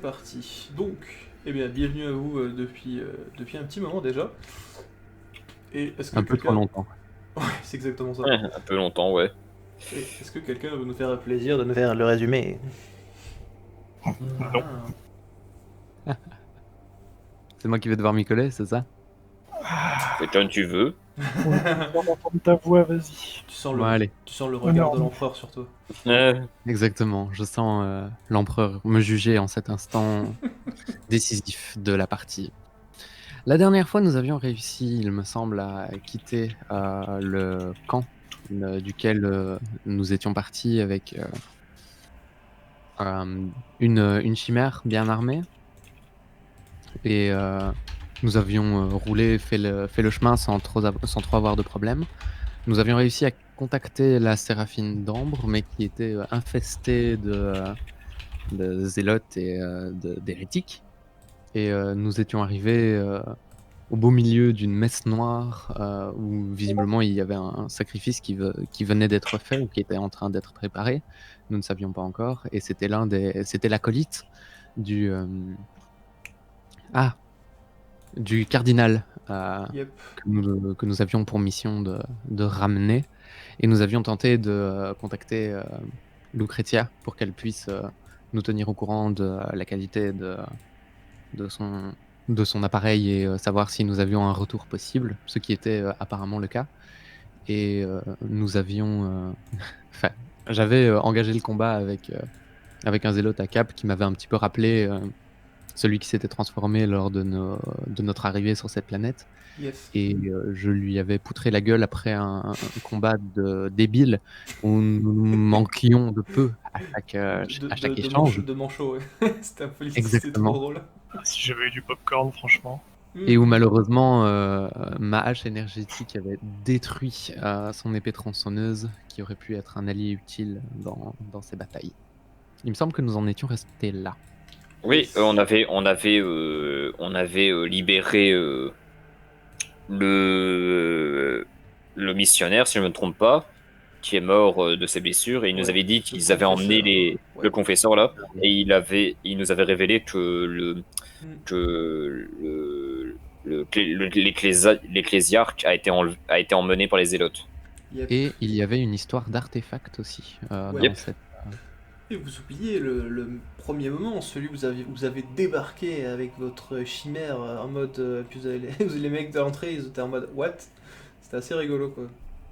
parti. Donc, bienvenue à vous depuis un petit moment déjà. Et est-ce que Un peu trop quelqu'un... longtemps. Ouais, c'est exactement ça. Ouais, un peu longtemps, ouais. Et est-ce que quelqu'un veut nous faire le plaisir de nous faire le résumé? Non. C'est moi qui vais devoir m'y coller, c'est ça? Fais comme tu veux. On va entendre ta voix, vas-y. Tu sens Bon, allez. le regard de Non. l'empereur sur toi. Exactement. Je sens l'empereur me juger en cet instant décisif de la partie. La dernière fois, nous avions réussi, il me semble, à quitter le camp duquel nous étions partis avec une chimère bien armée. Et nous avions roulé, fait le chemin sans trop avoir de problème. Nous avions réussi à contacter la Séraphine d'Ambre, mais qui était infestée de zélotes et d'hérétiques. Et nous étions arrivés au beau milieu d'une messe noire où visiblement il y avait un sacrifice qui venait d'être fait ou qui était en train d'être préparé. Nous ne savions pas encore. Et c'était c'était l'acolyte du du cardinal Yep. que nous avions pour mission de ramener. Et nous avions tenté de contacter Lucretia pour qu'elle puisse nous tenir au courant de la qualité de son appareil et savoir si nous avions un retour possible, ce qui était apparemment le cas. Et nous avions... Enfin, j'avais engagé le combat avec un zélote à Cap qui m'avait un petit peu rappelé celui qui s'était transformé lors de notre arrivée sur cette planète. Yes. Et je lui avais poutré la gueule après un combat de débile où nous manquions de peu à chaque échange. De manchot, ouais. C'était un peu Exactement. trop drôle. Si j'avais eu du popcorn, franchement. Et où malheureusement ma hache énergétique avait détruit son épée tronçonneuse qui aurait pu être un allié utile dans ces batailles. Il me semble que nous en étions restés là. Oui, on avait libéré le missionnaire, si je ne me trompe pas, qui est mort de ses blessures, et il nous Ouais, avait dit le qu'ils avaient emmené confesseur, ouais. le confesseur là, et il nous avait révélé que l'ecclésiarque a été emmené par les zélotes. Yep. Et il y avait une histoire d'artefact aussi Ouais. dans cette... Et vous oubliez le premier moment, celui où vous avez débarqué avec votre chimère en mode. Puis vous avez les mecs de l'entrée, ils étaient en mode what? C'était assez rigolo quoi.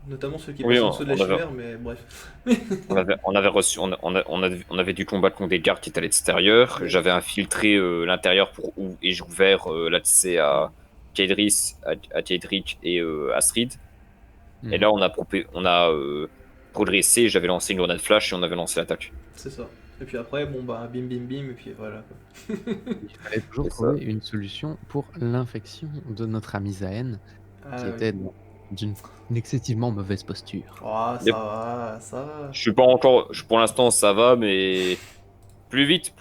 Notamment ceux qui Oui, passaient en dessous de la chimère, mais bref. On avait dû combattre contre des gardes qui étaient à l'extérieur. Ouais. J'avais infiltré l'intérieur et j'ai ouvert l'accès à Tiedric et Astrid. Et là, on a progressé. J'avais lancé une grenade flash et on avait lancé l'attaque. C'est ça. Et puis après, bon bah bim bim bim, et puis voilà quoi. Il fallait toujours C'est ça. trouver une solution pour l'infection de notre ami Zaen, qui était d'une excessivement mauvaise posture. Oh, Yep. ça va. Je suis pas encore. Pour l'instant, ça va, mais plus vite,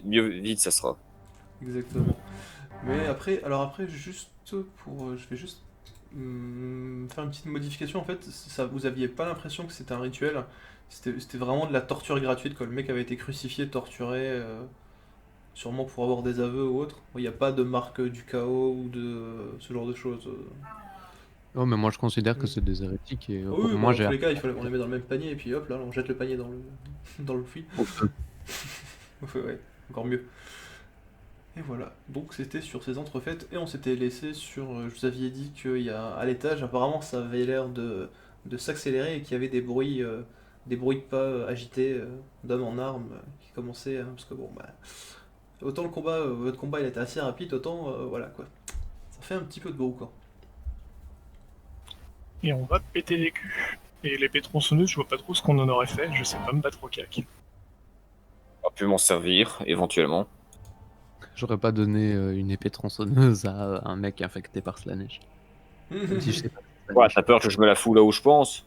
mieux vite, ça sera. Exactement. Mais après, juste pour. Je vais juste faire une petite modification en fait. Ça, vous aviez pas l'impression que c'était un rituel. C'était vraiment de la torture gratuite quoi. Le mec avait été crucifié, torturé, sûrement pour avoir des aveux ou autre. Il n'y a pas de marque du chaos ou de ce genre de choses. Oh, mais moi je considère que c'est des hérétiques et Oui, moi dans j'ai... tous les cas, on les met dans le même panier et puis hop là, on jette le panier dans dans le puits. Ouais, encore mieux. Et voilà, donc c'était sur ces entrefaites et on s'était laissé sur. Je vous aviez dit qu'il y a à l'étage, apparemment ça avait l'air de s'accélérer et qu'il y avait des bruits de pas agités d'hommes en armes qui commençaient. Parce que bon, bah. Autant votre combat il était assez rapide, autant voilà quoi. Ça fait un petit peu de bruit quoi. Et on va péter les culs. Et l'épée tronçonneuse, je vois pas trop ce qu'on en aurait fait, je sais pas me battre au cac. On a pu m'en servir, éventuellement. J'aurais pas donné une épée tronçonneuse à un mec infecté par Slanesh. Même si je sais pas. Ouais, t'as peur que je me la foule là où je pense?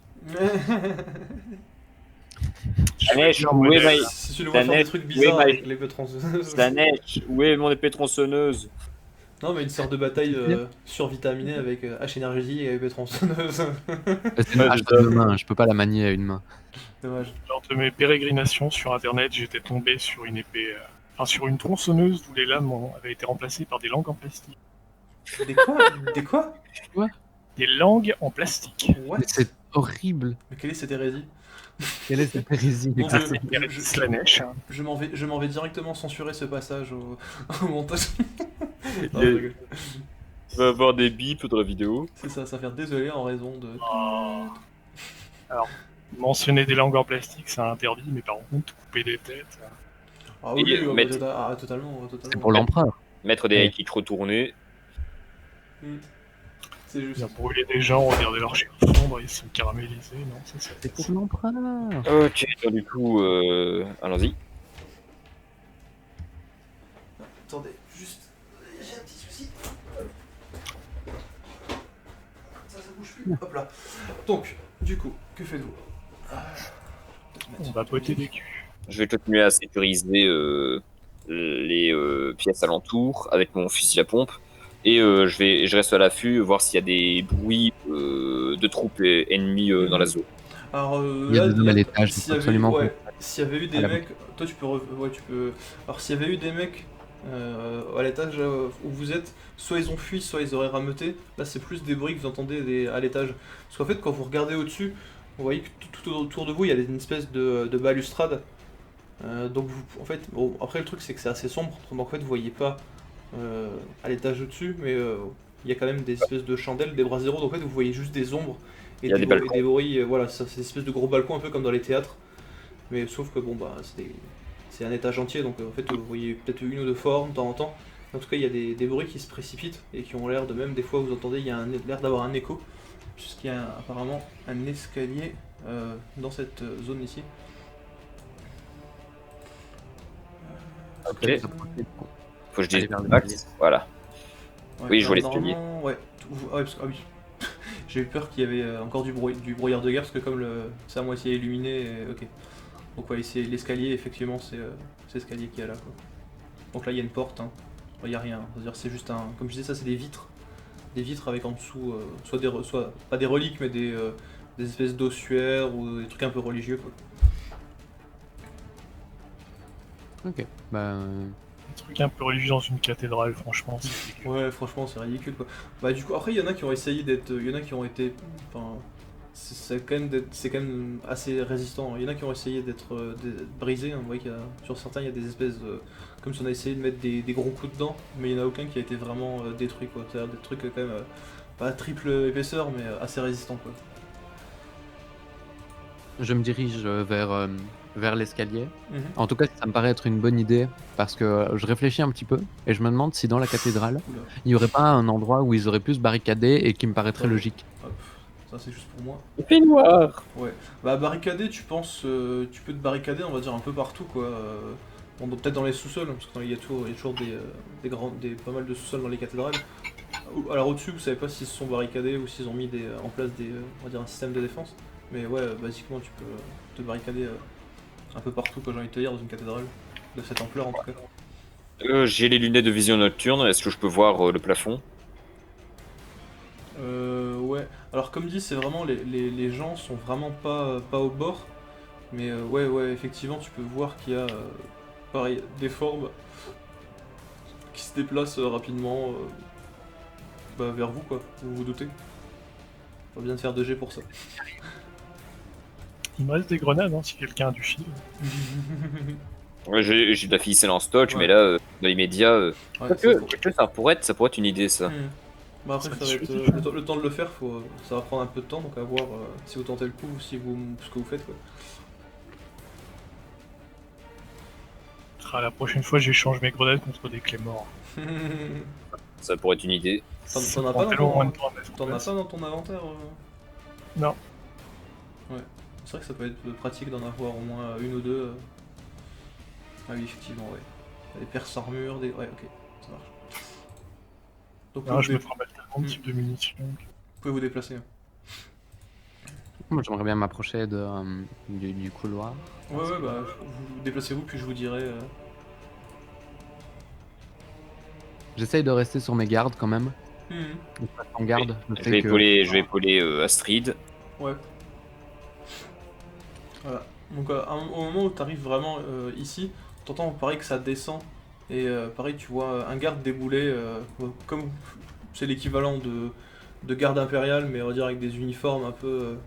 Slanesh, où est ma... Si tu le vois faire des trucs où est bizarres ma- avec l'épée tronçonneuse. Slanesh, où est mon épée tronçonneuse? Non, mais une sorte de bataille survitaminée avec hache énergétique et épée tronçonneuse. C'est une hache à deux mains, je peux pas la manier à une main. Dommage. Lors de mes pérégrinations sur internet, j'étais tombé sur une épée. Enfin, sur une tronçonneuse où les lames avaient été remplacées par des langues en plastique. Des quoi? Des quoi? Des langues en plastique. What? Mais c'est horrible. Mais quelle est cette hérésie? Quelle est cette hérésie? Mon Dieu. exactement. La neige. Hein. Je m'en vais directement censurer ce passage au montage. Non, Il y a- je rigole. Il va y avoir des bips dans la vidéo. C'est ça va faire désolé en raison de... Alors, mentionner des langues en plastique, c'est interdit, mais par contre, couper des têtes. Ah oui, Et mettre- totalement. C'est pour l'empereur. Mettre des Ouais. high kicks retournés. C'est juste. Bien brûler des gens, regarder leur chair fondre et se caraméliser, non, ça c'est. C'est pour l'empereur. Ok, donc du coup, allons-y. Attendez, juste. J'ai un petit souci. Ça bouge plus. Hop là. Donc, du coup, que faites-vous? On va poter des culs. Je vais continuer à sécuriser les pièces alentours avec mon fusil à pompe. Et je reste à l'affût, voir s'il y a des bruits de troupes ennemies dans la zone. Alors, Il y a là, des hommes à là, l'étage, s'il donc y avait absolument eu- pas. s'il y avait eu des À la mecs, toi tu peux, ouais, tu peux. Alors s'il y avait eu des mecs à l'étage où vous êtes, soit ils ont fui, soit ils auraient rameuté. Là, c'est plus des bruits que vous entendez à l'étage. Parce qu'en fait, quand vous regardez au-dessus, vous voyez que tout autour de vous, il y a une espèce de balustrade. Donc en fait, bon, après le truc c'est que c'est assez sombre, donc en fait vous voyez pas à l'étage au-dessus, mais il y a quand même des espèces de chandelles, des braseros, donc en fait vous voyez juste des ombres et Il y a des balcons. des bruits, voilà, c'est des espèces de gros balcons un peu comme dans les théâtres, mais sauf que bon bah c'est un étage entier, donc en fait vous voyez peut-être une ou deux formes de temps en temps. En tout cas il y a des bruits qui se précipitent et qui ont l'air de même, des fois vous entendez, il y a l'air d'avoir un écho, puisqu'il y a apparemment un escalier dans cette zone ici. Ok. Allez Faut que je dise vers le max. Voilà. Ouais, Oui, je vois alors, l'escalier. normalement, ouais. Ah ouais, ah oui. J'ai eu peur qu'il y avait encore du brouillard de guerre parce que comme c'est à moitié illuminé, ok. Donc ouais, c'est l'escalier, effectivement, c'est l'escalier qui est là. Quoi. Donc là, il y a une porte, hein. Il n'y a rien. C'est-à-dire, c'est juste un. Comme je disais, ça, c'est des vitres. Des vitres avec en dessous, soit pas des reliques, mais des espèces d'ossuaires ou des trucs un peu religieux. Quoi. Ok. Bah, Un truc un peu religieux dans une cathédrale, franchement. C'est dégueu. Ouais, franchement, c'est ridicule quoi. Bah, du coup, après, il y en a qui ont essayé d'être. Il y en a qui ont été. Enfin. C'est quand même assez résistant. Il y en a qui ont essayé d'être brisés. Hein. Vous voyez qu'il y a, sur certains, il y a des espèces. Comme si on a essayé de mettre des gros coups dedans, mais il n'y en a aucun qui a été vraiment détruit quoi. C'est-à-dire des trucs quand même. Pas triple épaisseur, mais assez résistant quoi. je me dirige vers l'escalier. Mhm. En tout cas, ça me paraît être une bonne idée parce que je réfléchis un petit peu et je me demande si dans la cathédrale, Oula. il n'y aurait pas un endroit où ils auraient pu se barricader et qui me paraîtrait Ouais. logique. Hop. Ça, c'est juste pour moi. Il fait noir. Ouais. Bah, barricader, tu penses. Tu peux te barricader, on va dire, un peu partout quoi. Bon, peut-être dans les sous-sols, hein, parce qu'il y a toujours pas mal de sous-sols dans les cathédrales. Alors au-dessus, vous savez pas s'ils se sont barricadés ou s'ils ont mis en place on va dire un système de défense. Mais ouais, basiquement, tu peux te barricader un peu partout, quoi, j'ai envie de te dire, dans une cathédrale de cette ampleur en tout cas. J'ai les lunettes de vision nocturne. Est-ce que je peux voir le plafond? Ouais. Alors comme dit, c'est vraiment les gens sont vraiment pas au bord. Mais ouais, effectivement, tu peux voir qu'il y a pareil des formes qui se déplacent rapidement vers vous, quoi. Vous vous doutez. Pas besoin de faire 2G pour ça. Il me reste des grenades, hein, si quelqu'un a du fil. Ouais, j'ai de la ficelle en stock, Ouais. mais là, dans les médias, Ouais, quoique, ça pourrait être une idée, ça. Bah après, Ça ça va être suffit, le temps de le faire, ça va prendre un peu de temps, donc à voir si vous tentez le coup ou ce que vous faites, quoi. Ah, la prochaine fois, j'échange mes grenades contre des clés morts. Ça pourrait être une idée. T'en Ça as prend pas tellement moins dans de temps à mettre en T'en as place. pas dans ton inventaire Non. Ouais. C'est vrai que ça peut être pratique d'en avoir au moins une ou deux. Ah oui, effectivement, ouais. Des perces armures, des. Ouais, ok, ça marche. Donc Ah, vous, je me vous trimballe tellement de types de munitions. pouvez vous déplacer. Hein. Moi, j'aimerais bien m'approcher du couloir. Ouais, bah, vous déplacez-vous, puis je vous dirai. J'essaye de rester sur mes gardes quand même. Mhm. Je reste en garde. Je vais épauler Astrid. Ouais. Voilà. Donc au moment où tu arrives vraiment ici, t'entends pareil que ça descend, et pareil tu vois un garde débouler, comme c'est l'équivalent de garde impériale, mais on va dire avec des uniformes un peu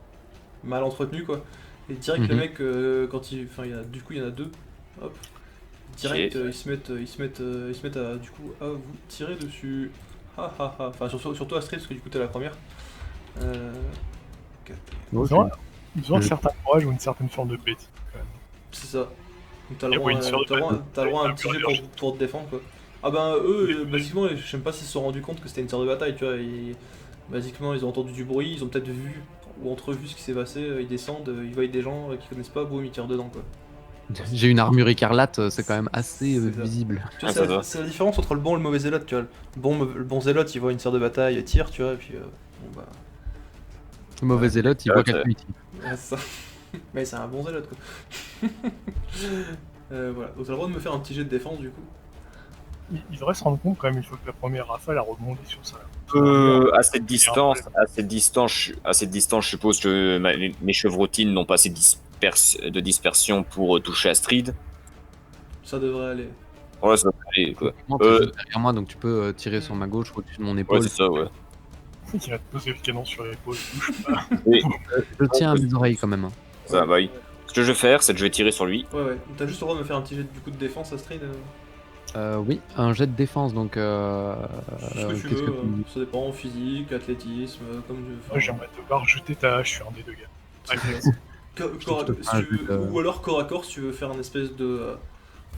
mal entretenus quoi. Et direct le Mhm. mec, quand il. Enfin, du coup il y en a deux, hop. Direct ils se mettent à du coup à vous tirer dessus. Ha ha ha. Enfin surtout Astrid parce que du coup t'es la première. Euh, quatre- Ok. Ils ont un certain courage ou une certaine forme de bêtise. Quand même. C'est ça. Donc t'as Il le y a droit, une sorte de t'as le droit à un un petit mur jet énergie. pour te défendre quoi. Ah ben eux, basiquement, je sais même pas s'ils se sont rendus compte que c'était une sorte de bataille, tu vois. Basiquement, ils ont entendu du bruit, ils ont peut-être vu ou entrevu ce qui s'est passé, ils descendent, ils voient des gens qui connaissent pas, boum, ils tirent dedans quoi. J'ai une armure écarlate, c'est quand même assez C'est ça. visible. Tu vois, Ah, ça va. c'est la différence entre le bon et le mauvais zélote, tu vois. Le bon zélote, il voit une sorte de bataille, il tire, tu vois, et puis bon bah. Le mauvais Ouais. zélote, il voit quelqu'un ici. Ouais, c'est ça. Mais c'est un bon zélote quoi. Voilà, donc t'as le droit de me faire un petit jet de défense du coup. Ils devraient se rendre compte quand même une fois que la première rafale a rebondi sur ça. À cette distance, je suppose que mes chevrotines n'ont pas assez de dispersion pour toucher Astrid. Ça devrait aller. Ouais, ça va aller, quoi. Moi, t'es juste derrière moi, donc tu peux tirer sur ma gauche ou au-dessus de mon Ouais, épaule. c'est ça, ouais. Il va te poser le canon sur l'épaule. Bouge pas. Et, Je tiens à mes oreilles quand même. ça, bah oui. Ce que je vais faire, c'est que je vais tirer sur lui. Ouais, t'as juste le droit de me faire un petit jet du coup de défense, Astrid. Oui, un jet de défense, donc Ce que tu qu'est-ce veux, que tu... ça dépend, physique, athlétisme, comme tu veux. Moi, j'aimerais te voir jeter ta hache sur un des deux gars. C'est Allez, ça. Je te Si fais un tu veux- jet de- Ou alors corps à corps si tu veux faire un espèce de.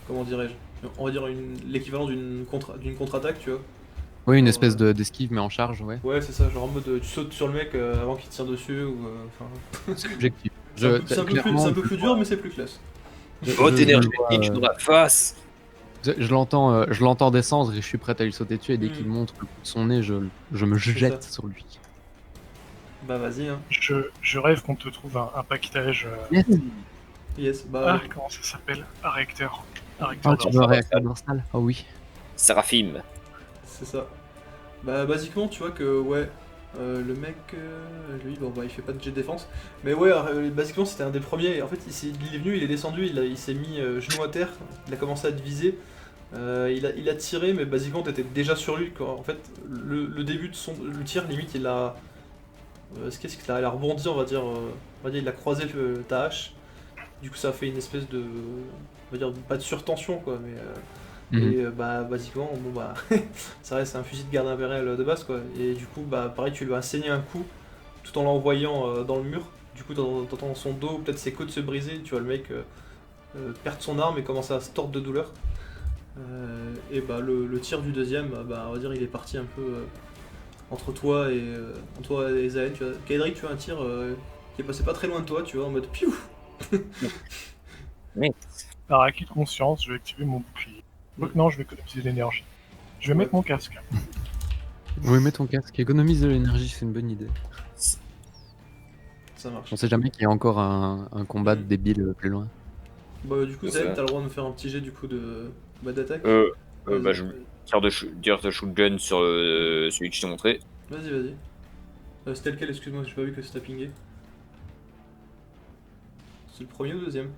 Comment dirais-je? On va dire l'équivalent d'une contre-attaque, tu vois. Oui, une Genre, espèce d'esquive, mais en charge, ouais. Ouais, c'est ça, genre en mode tu sautes sur le mec avant qu'il te tire dessus, ou. Enfin. C'est l'objectif. C'est un peu plus dur, mais c'est plus classe. Vote je énergétique vois, dans la face. je l'entends descendre et je suis prêt à lui sauter dessus, et dès qu'il Mhm. montre le bout de son nez, je me jette sur lui. Bah vas-y, hein. je rêve qu'on te trouve un paquetage. Yes, bah. Comment ça s'appelle? Un réacteur. Un Ah, réacteur tu d'or. veux un réacteur dorsal? Oh oui. Seraphim. C'est ça. Bah basiquement tu vois que ouais, le mec, lui bon bah il fait pas de jet de défense, mais ouais basiquement c'était un des premiers, en fait il est venu, il est descendu, il s'est mis genou à terre, il a commencé à te viser, il a tiré mais basiquement t'étais déjà sur lui quoi. En fait le début de le tir limite il a, il a rebondi on va dire il a croisé ta hache, du coup ça a fait une espèce de, on va dire pas de surtension quoi, mais Mhm. et bah basiquement bon bah ça reste un fusil de garde impérial de base quoi, et du coup bah pareil tu lui as saigné un coup tout en l'envoyant dans le mur, du coup t'entends son dos, peut-être ses côtes se briser, tu vois le mec perdre son arme et commencer à se tordre de douleur. Et bah le tir du deuxième bah on va dire il est parti un peu entre toi et Zaen, tu vois. Kaedric tu as un tir qui est passé pas très loin de toi, tu vois, en mode piou. Par acquis de conscience, je vais activer mon bouclier. Donc non, je vais économiser de l'énergie. Je vais Ouais. mettre mon casque. Oui, mets ton casque, économise de l'énergie, c'est une bonne idée. Ça marche. On sait jamais qu'il y a encore un combat de débiles plus loin. Bah du coup C'est Zaen ça. t'as le droit de me faire un petit jet du coup d'attaque. Bah, je tire de shotgun sur celui que je t'ai montré. Vas-y. C'était lequel, excuse-moi, j'ai pas vu que c'était pingé. C'est le premier ou le deuxième?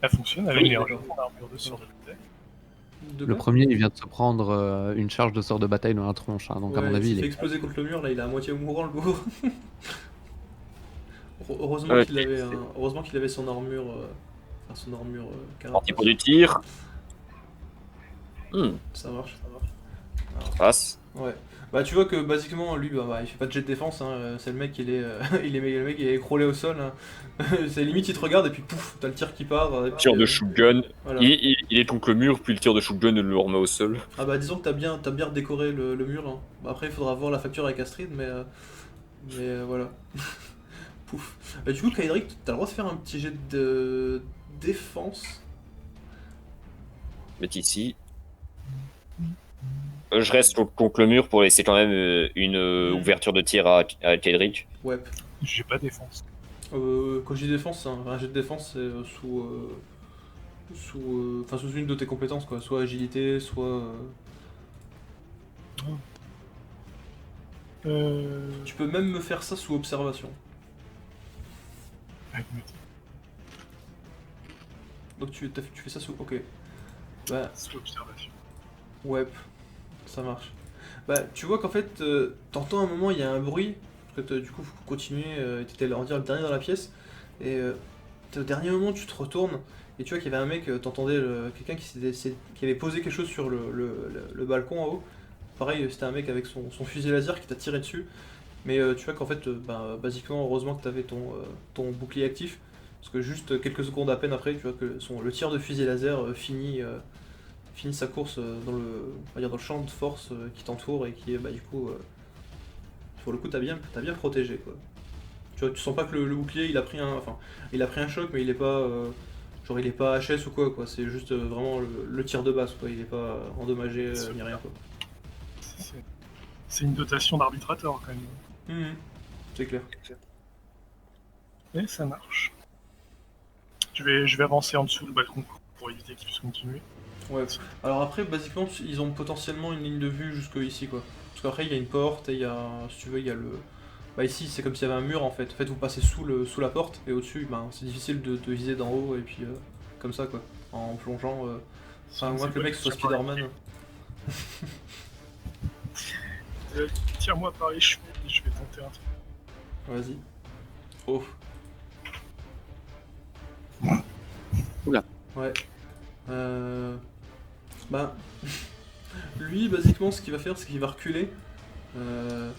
Elle fonctionne, elle a Oui, l'énergie. d'accord. On a armure de sort de bataille. De Le quoi? premier, il vient de se prendre une charge de sort de bataille dans la tronche, hein, donc à Ouais, mon avis, il il s'est fait est... exploser contre le mur, là il est à moitié mourant le pauvre. Heureusement Ouais, heureusement qu'il avait son armure. Enfin son armure Parti carapace. pour du tir. Ça marche. Ça passe. Ouais. Bah tu vois que basiquement lui il fait pas de jet de défense, hein. C'est le mec le mec il est écrolé au sol, hein. C'est limite il te regarde et puis pouf, t'as le tir qui part. Et puis, Tir de shotgun. voilà. Il est contre le mur, puis le tir de shotgun le remet au sol. Ah bah disons que t'as bien décoré le mur, hein. Bah, après il faudra voir la facture avec Astrid, mais voilà. Pouf. Bah, du coup Kaedric, t'as le droit de faire un petit jet de défense. Mais ici. Je reste contre le mur pour laisser quand même une ouverture de tir à Kaedric. Ouais. J'ai pas défense. Quand je dis défense, hein, un jet de défense c'est sous une de tes compétences quoi, soit agilité, soit tu peux même me faire ça sous observation. Donc tu fais ça sous... Ok. Bah, C'est l'observation. ouais, ça marche. Bah, tu vois qu'en fait, t'entends un moment, il y a un bruit, parce que du coup, faut continuer, t'étais, on va dire, le dernier dans la pièce, et au dernier moment, tu te retournes, et tu vois qu'il y avait un mec, t'entendais quelqu'un qui avait posé quelque chose sur le balcon en haut. Pareil, c'était un mec avec son fusil laser qui t'a tiré dessus, mais tu vois qu'en fait, bah, basiquement, heureusement que t'avais ton bouclier actif, parce que juste quelques secondes à peine après, tu vois que le tir de fusil laser finit sa course on va dire dans le champ de force qui t'entoure et qui est bah, du coup, pour le coup, t'as bien protégé quoi. Tu vois, tu sens pas que le bouclier il a pris un choc, mais il est pas, genre il est pas HS ou quoi. C'est juste vraiment le tir de base quoi. Il est pas endommagé ni rien quoi. C'est une dotation d'arbitrateur quand même. C'est clair. Mais ça marche. Je vais avancer en dessous du balcon pour éviter qu'il puisse continuer. Ouais. Alors après, basiquement, ils ont potentiellement une ligne de vue jusque ici quoi. Parce qu'après il y a une porte et il y a, si tu veux, il y a le. Bah ici c'est comme s'il y avait un mur en fait. En fait vous passez sous la porte et au-dessus bah, c'est difficile de viser d'en haut et puis comme ça quoi. En plongeant. Enfin moins que le mec soit Spider-Man. Tire-moi par les cheveux, je vais tenter un truc. Vas-y. Oh. Oula. Ouais. Bah. Lui, basiquement, ce qu'il va faire, c'est qu'il va reculer. En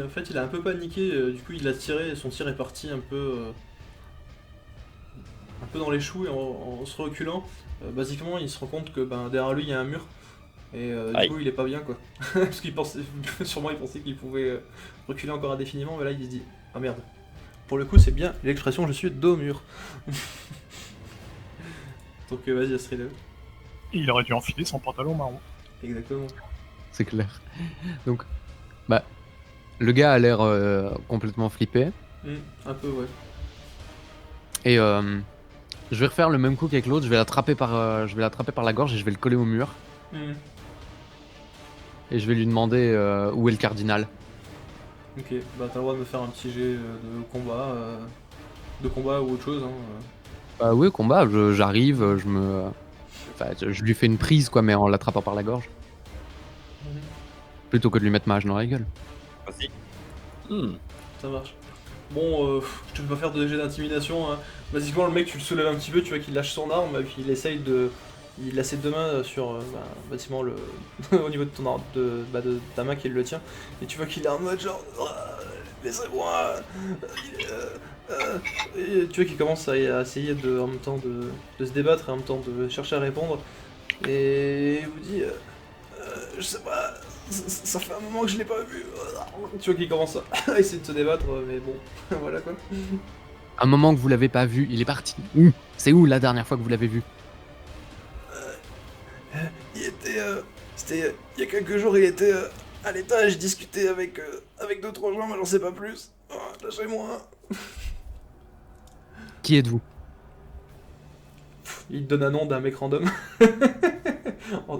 fait, il a un peu paniqué. Du coup, il a tiré. Et son tir est parti un peu dans les choux. Et en se reculant, basiquement, il se rend compte que derrière lui, il y a un mur. Et du coup, il est pas bien, quoi. Parce qu'il pensait. Sûrement, il pensait qu'il pouvait reculer encore indéfiniment. Mais là, il se dit: ah merde. Pour le coup, c'est bien l'expression je suis dos au mur. Donc, vas-y, Astrid. Il aurait dû enfiler son pantalon marron. Exactement. C'est clair. Donc, bah, le gars a l'air complètement flippé. Un peu, ouais. Et je vais refaire le même coup qu'avec l'autre. Je vais l'attraper par la gorge et je vais le coller au mur. Et je vais lui demander où est le cardinal. Ok, bah t'as le droit de me faire un petit jet de combat ou autre chose. Hein. Bah oui, combat. J'arrive, je lui fais une prise quoi, mais en l'attrapant par la gorge. Plutôt que de lui mettre ma hache dans la gueule. Vas-y. Ça marche. Bon, je te fais pas faire de jet d'intimidation. Hein. Basiquement, le mec, tu le soulèves un petit peu, tu vois qu'il lâche son arme, et puis il a ses deux mains sur bâtiment au niveau de ton arme, de ta main qui le tient, et tu vois qu'il est en mode genre laissez-moi. Et tu vois qu'il commence à essayer en même temps de se débattre et en même temps de chercher à répondre, et il vous dit je sais pas, ça fait un moment que je l'ai pas vu. Tu vois qu'il commence à essayer de se débattre, mais bon, voilà quoi. Un moment que vous l'avez pas vu, il est parti. Où? C'est où la dernière fois que vous l'avez vu? Il était. C'était. Il y a quelques jours, il était à l'étage, discuter avec d'autres gens, mais j'en sais pas plus. Oh, lâchez-moi. Qui êtes-vous? Il te donne un nom d'un mec random.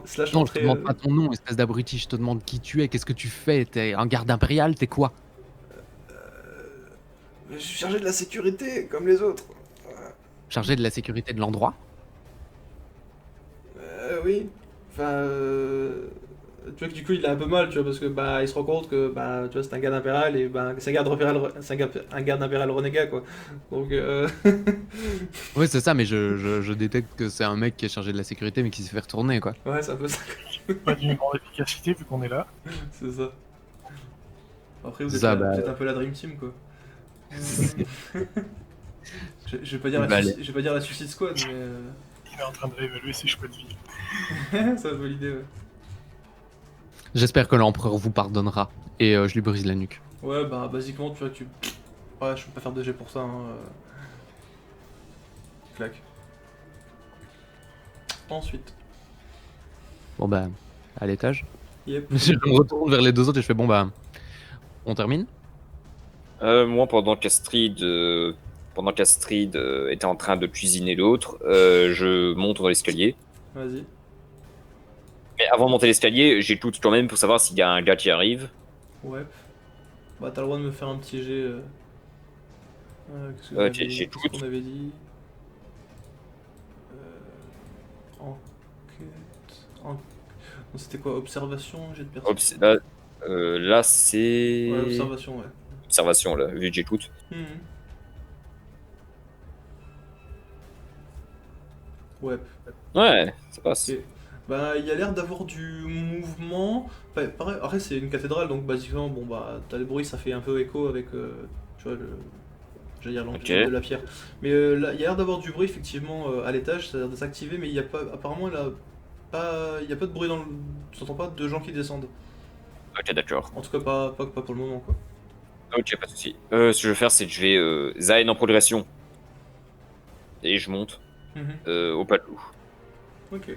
Slash Non, je te entrée. demande pas ton nom, espèce d'abruti. Je te demande qui tu es, qu'est-ce que tu fais? T'es un garde impérial? T'es quoi? Je suis chargé de la sécurité, comme les autres. Chargé de la sécurité de l'endroit? Oui. Enfin. Tu vois que du coup il a un peu mal, tu vois, parce que il se rend compte que tu vois c'est un garde impérial et c'est un garde impérial renégat quoi. Donc Oui, c'est ça, mais je détecte que c'est un mec qui est chargé de la sécurité mais qui s'est fait retourner quoi. ouais c'est un peu ça. Pas d'une grande efficacité vu qu'on est là. C'est ça. Après vous C'est êtes, ça, vous êtes un peu la Dream Team quoi. Je vais pas dire je vais pas dire la Suicide Squad mais Il est en train de réévaluer ses choix de vie. ça va l'idée ouais. J'espère que l'empereur vous pardonnera et je lui brise la nuque. Ouais basiquement tu vois ouais je peux pas faire de jet pour ça hein. Clac. Ensuite. Bon bah, à l'étage. Yep. Je me retourne vers les deux autres et je fais bon bah, on termine? Moi, pendant qu'Astrid était en train de cuisiner l'autre, je monte dans l'escalier. Vas-y. Mais avant de monter l'escalier, j'écoute quand même pour savoir s'il y a un gars qui arrive. Ouais. Bah t'as le droit de me faire un petit jet. Qu'est-ce J'écoute. qu'on avait dit En- C'était quoi? Observation, jet de perception? Là, c'est. Ouais, observation, ouais. Observation, là, vu que j'écoute. Mhm. Ouais. Ouais, ça passe. Ok. Bah, il y a l'air d'avoir du mouvement. Pareil, après, c'est une cathédrale, donc basiquement, bon, bah, t'as le bruit, ça fait un peu écho avec, tu vois, j'allais dire l'amplitude Ok. de la pierre. Mais là, il y a l'air d'avoir du bruit, effectivement, à l'étage, ça a l'air de s'activer, mais il y a pas, apparemment, il y a pas de bruit dans le. Tu entends pas de gens qui descendent. Ok, d'accord. En tout cas, pas pour le moment, quoi. Ok, pas de soucis. Ce que je vais faire, c'est que je vais Zayn en progression. Et je monte Mhm. au palou. Ok.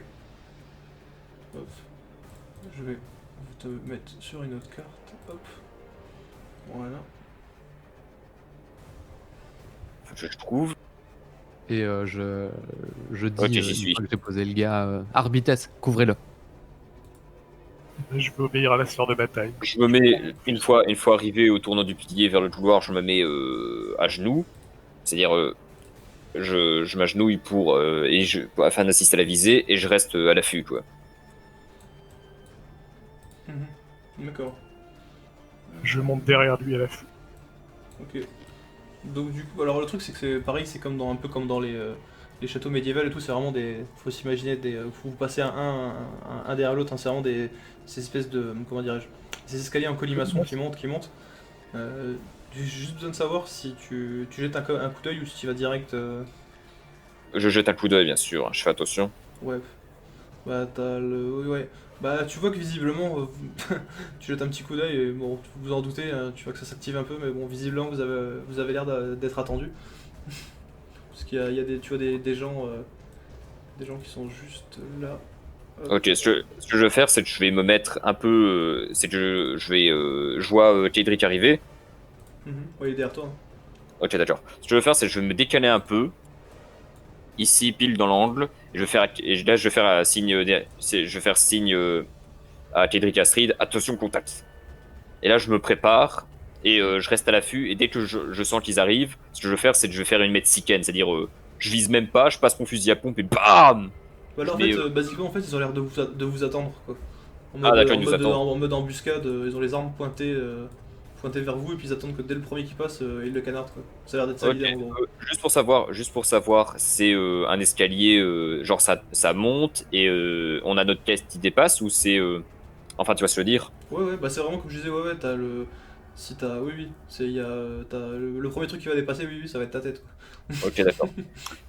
Hop. Je vais te mettre sur une autre carte. Hop. Voilà. Faut que je trouve. Et je dis, Ok, j'y une suis. fois que j'ai posé le gars, Arbites, couvrez-le. Je vais obéir à la sphère de bataille. Je me mets, une fois arrivé au tournant du pilier vers le couloir, je me mets à genoux. C'est-à-dire, je m'agenouille afin d'assister à la visée et je reste à l'affût, quoi. Mhm. D'accord. Je monte derrière lui à la fuite. Ok. Donc du coup, alors le truc c'est que c'est pareil, c'est comme un peu comme dans les châteaux médiévaux et tout, c'est vraiment des, faut s'imaginer des, faut vous passer un derrière l'autre, hein, c'est vraiment ces espèces de, comment dirais-je, ces escaliers en colimaçon qui montent. J'ai juste besoin de savoir si tu jettes un coup d'œil ou si tu vas direct. Je jette un coup d'œil, bien sûr, je fais attention. Ouais. Bah t'as le, oui, ouais. Bah tu vois que visiblement, tu jettes un petit coup d'œil et bon, vous en doutez, tu vois que ça s'active un peu, mais bon, visiblement vous avez l'air d'être attendu. Parce qu'il y a des, tu vois, des gens qui sont juste là. Hop. Ok, ce que je vais faire, c'est que je vais me mettre un peu. C'est que je vois Kedrick arriver. Mhm. Ouais, il est derrière toi, hein. Ok, d'accord. Ce que je vais faire, c'est que je vais me décaler un peu. Ici, pile dans l'angle. Et là, je vais faire un signe. Je vais faire signe à Kedrick Astrid. Attention, contact. Et là, je me prépare. Et je reste à l'affût. Et dès que je sens qu'ils arrivent, ce que je vais faire, c'est que je vais faire une Mexicaine. C'est-à-dire, je vise même pas, je passe mon fusil à pompe et BAM! Bah là, Je en mets. fait, basiquement, en fait, ils ont l'air de vous attendre, quoi. Ah, d'accord, ils nous attendent. En mode embuscade, ils ont les armes pointées vers vous et puis ils attendent que dès le premier qui passe, ils le canardent, quoi. Ça a l'air d'être ça Ok, l'idée, en gros. juste pour savoir, c'est un escalier, genre ça monte et on a notre caisse qui dépasse ou c'est. Enfin, tu vas se le dire. Ouais, bah c'est vraiment comme je disais, ouais, t'as le. Si t'as. Oui, oui, t'as le premier truc qui va dépasser, oui, ça va être ta tête, quoi. Ok, d'accord.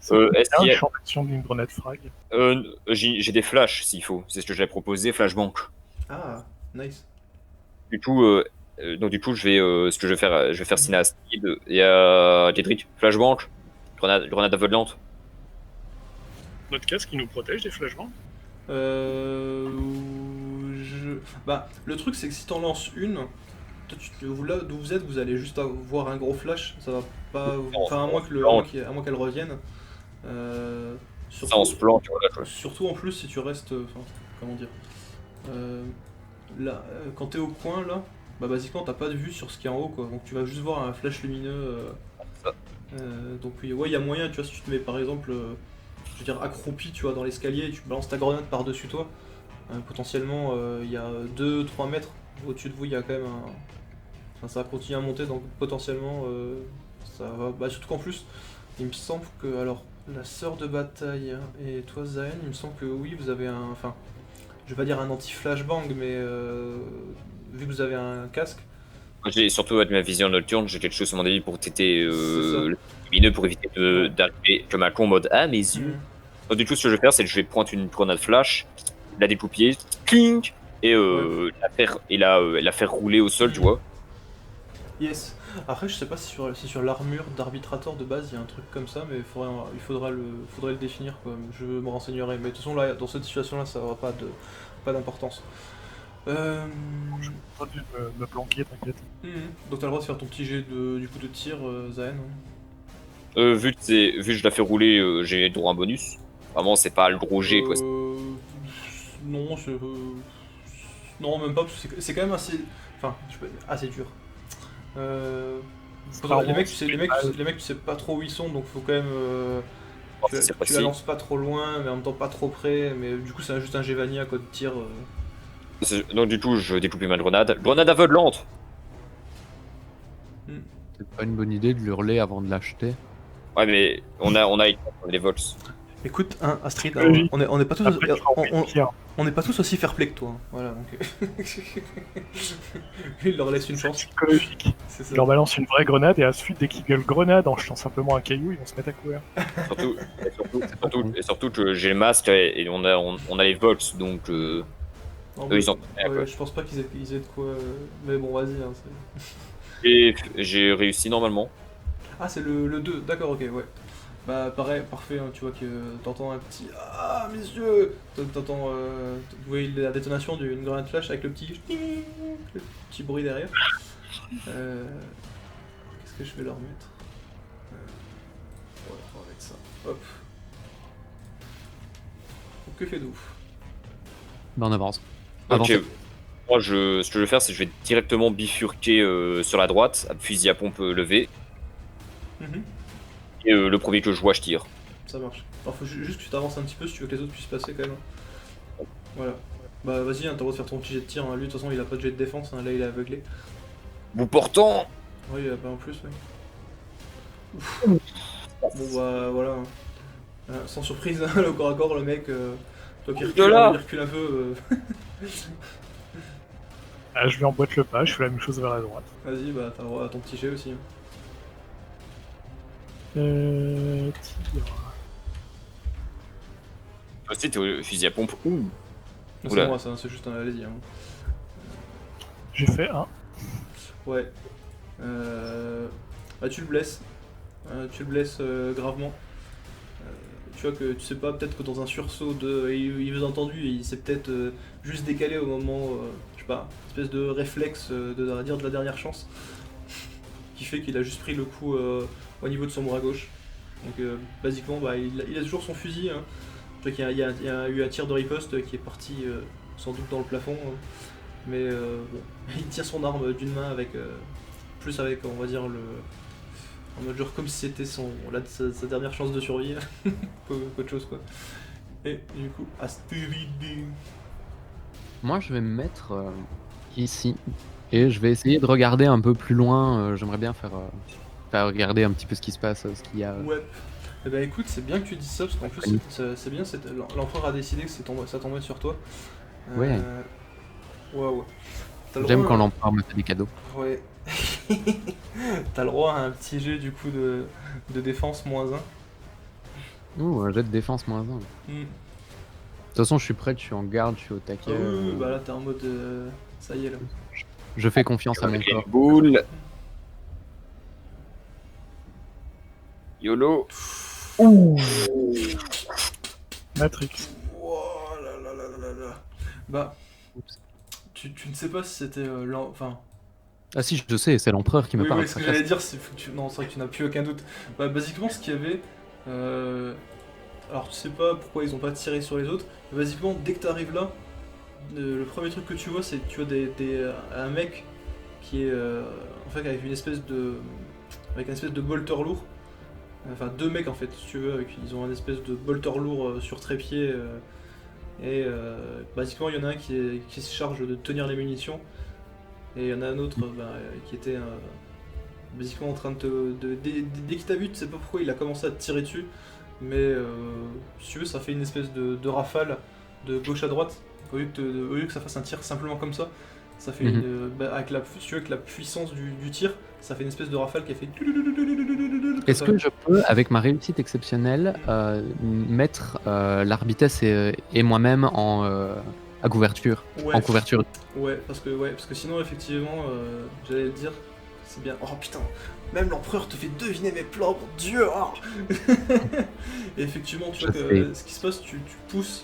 Ça Est-ce coûte qu'il y le a. champ d'action d'une grenade frag. J'ai des flashs s'il faut, c'est ce que j'avais proposé, flashbang. Ah, nice. Du coup, ce que je vais faire signe à Astrid et à Kedrick. Flashbang, grenade aveuglante. Notre casque qui nous protège des flashbangs. Euh. Bah, le truc, c'est que si t'en lances une, toi, là d'où vous êtes, vous allez juste avoir un gros flash, ça va pas. Enfin, à moins qu'elle revienne. Euh, Ça, on surtout, se planque, voilà quoi. surtout en plus, si tu restes. Enfin, comment dire. Euh, Là, quand t'es au coin, là, bah, basiquement, t'as pas de vue sur ce qui est en haut, quoi. Donc, tu vas juste voir un flash lumineux. Ça. Donc, oui, ouais, il y a moyen, tu vois, si tu te mets par exemple, je veux dire, accroupi, tu vois, dans l'escalier et tu balances ta grenade par-dessus toi, potentiellement, il y a 2-3 mètres au-dessus de vous, il y a quand même un. Enfin, ça va continuer à monter, donc potentiellement, ça va. Bah, surtout qu'en plus, il me semble que, alors, la sœur de bataille et toi, Zayn, il me semble que oui, vous avez un. Enfin, je vais pas dire un anti-flashbang, mais vu que vous avez un casque, J'ai surtout avec ma vision nocturne, j'ai quelque chose sur mon avis pour têter c'est ça. le lumineux pour éviter Ouais. d'arriver comme un con en mode ah mes yeux. Mhm. Donc, du coup, ce que je vais faire, c'est que je vais prendre une grenade flash, la découpiller, clink, et Ouais. la faire rouler au sol, tu vois. Yes. Après, je sais pas si sur l'armure d'arbitrator de base il y a un truc comme ça, mais faudrait le définir, quoi. Je me renseignerai. Mais de toute façon, là, dans cette situation-là, ça aura pas d'importance. Pas dû me planquer, t'inquiète. Donc t'as le droit de faire ton petit jet du coup de tir, Zaen. Vu que je la fais rouler, j'ai droit à un bonus. Vraiment, c'est pas le gros G, quoi. Non, non, même pas, parce que c'est quand même assez. Enfin, assez dur. Les mecs, tu sais pas trop où ils sont, donc faut quand même. voir si c'est tu la précis. lances pas trop loin, mais en même temps pas trop près, mais du coup c'est juste un Gévania à code tir. Donc du coup, je découpe ma grenade. Grenade aveuglante. C'est pas une bonne idée de l'hurler avant de l'acheter. Ouais, mais on a les vols. Écoute, hein, Astrid, Oui. on n'est pas tous, Après, tu vas en faire. on n'est pas tous aussi fair-play que toi. Hein. Voilà, donc. Il leur laisse une chance. Psychologique. C'est Je ça. leur balance une vraie grenade et ensuite, dès qu'ils gueulent grenade en jetant simplement un caillou, ils vont se mettre à courir. Surtout que j'ai le masque et on a les vols, donc Non, eux, mais- ils ont. ouais, je pense pas qu'ils aient de quoi. Mais bon, vas-y. Hein, Et j'ai réussi normalement. ah, c'est le 2, d'accord, ok, ouais. Bah, pareil, parfait, hein, tu vois que t'entends un petit. Ah, messieurs. T'entends. Vous voyez la détonation d'une grenade flash avec le petit bruit derrière. Qu'est-ce que je vais leur mettre ouais, on va mettre ça. Hop. Que fait d'ouf. Ben, on avance. Ok. Avancez. Moi, ce que je vais faire, c'est que je vais directement bifurquer sur la droite, fusil à pompe levé. Mhm. Et le premier que je vois, je tire. Ça marche. Alors faut juste que tu t'avances un petit peu si tu veux que les autres puissent passer quand même. Voilà. Bah vas-y, hein, t'as le droit de faire ton petit jet de tir. Hein. Lui de toute façon il a pas de jet de défense, hein. Là il est aveuglé. Vous portant. Oui, bah en plus, ouais. Ouf. Bon bah voilà. Hein. Sans surprise, hein, le corps à corps, le mec, toi qui recule, là. il recule un peu. Ah, je lui emboîte le pas, je fais la même chose vers la droite. Vas-y, bah t'as le droit à ton petit jet aussi. Hein. Tir. Aussi, t'es au fusil à pompe. Ouh. Non, c'est Oula. moi ça, c'est juste un allez-y. Hein. J'ai fait un. Ouais. Bah tu le blesses. Gravement. Tu vois que tu sais pas, peut-être que dans un sursaut de. Il vous a entendu et il s'est peut-être juste décalé au moment, je sais pas, une espèce de réflexe on va dire de la dernière chance. Qui fait qu'il a juste pris le coup au niveau de son bras gauche. Donc basiquement, bah, il a toujours son fusil. Hein. Tu vois qu'il y a eu un tir de riposte qui est parti sans doute dans le plafond. Hein. Mais bon, il tire son arme d'une main avec. Plus avec, on va dire, le. En mode genre comme si c'était sa dernière chance de survie, qu'autre chose quoi. Et du coup, Astrid. Moi, je vais me mettre ici. Et je vais essayer de regarder un peu plus loin. J'aimerais bien faire regarder un petit peu ce qui se passe, ce qu'il y a. Ouais. Eh ben écoute, c'est bien que tu dises ça, parce qu'en plus, c'est bien, l'empereur a décidé que ça tombait sur toi. Ouais. Ouais. T'as le J'aime droit, quand l'empereur me fait des cadeaux. Ouais. T'as le droit à un petit jet du coup de défense -1. Ouh, un jet de défense -1. De toute façon, je suis prêt, je suis en garde, je suis au Ah taquet. oui, bah là t'es en mode. Ça y est là. Je fais confiance à mon Avec les corps. boules. YOLO. Matrix. Oh là là là là là. Bah, Oups. tu ne sais pas si c'était enfin. Ah si, je sais, c'est l'empereur qui me Oui, parle. oui, ce que j'allais dire, c'est non, c'est vrai que tu n'as plus aucun doute. Bah, basiquement, ce qu'il y avait, alors tu sais pas pourquoi ils ont pas tiré sur les autres. Mais basiquement, dès que tu arrives là, le premier truc que tu vois, c'est que tu vois un mec qui est en fait avec une espèce de bolter lourd. Enfin, deux mecs en fait, si tu veux, ils ont une espèce de bolter lourd sur trépied. Et basiquement, il y en a un qui se charge de tenir les munitions. Et il y en a un autre qui était basiquement en train dès qu'il t'a vu, tu sais pas pourquoi il a commencé à te tirer dessus. Mais si tu veux, ça fait une espèce de rafale de gauche à droite. Au lieu que ça fasse un tir simplement comme ça, ça fait avec la puissance du tir, ça fait une espèce de rafale qui a fait. Est-ce que je peux, avec ma réussite exceptionnelle, mettre l'Arbitesse et moi-même à couverture, Ouais. en couverture? Ouais, parce que sinon, effectivement, j'allais le dire, c'est bien. Oh putain, même l'empereur te fait deviner mes plans, mon dieu! Oh et effectivement, tu vois que ce qui se passe, tu pousses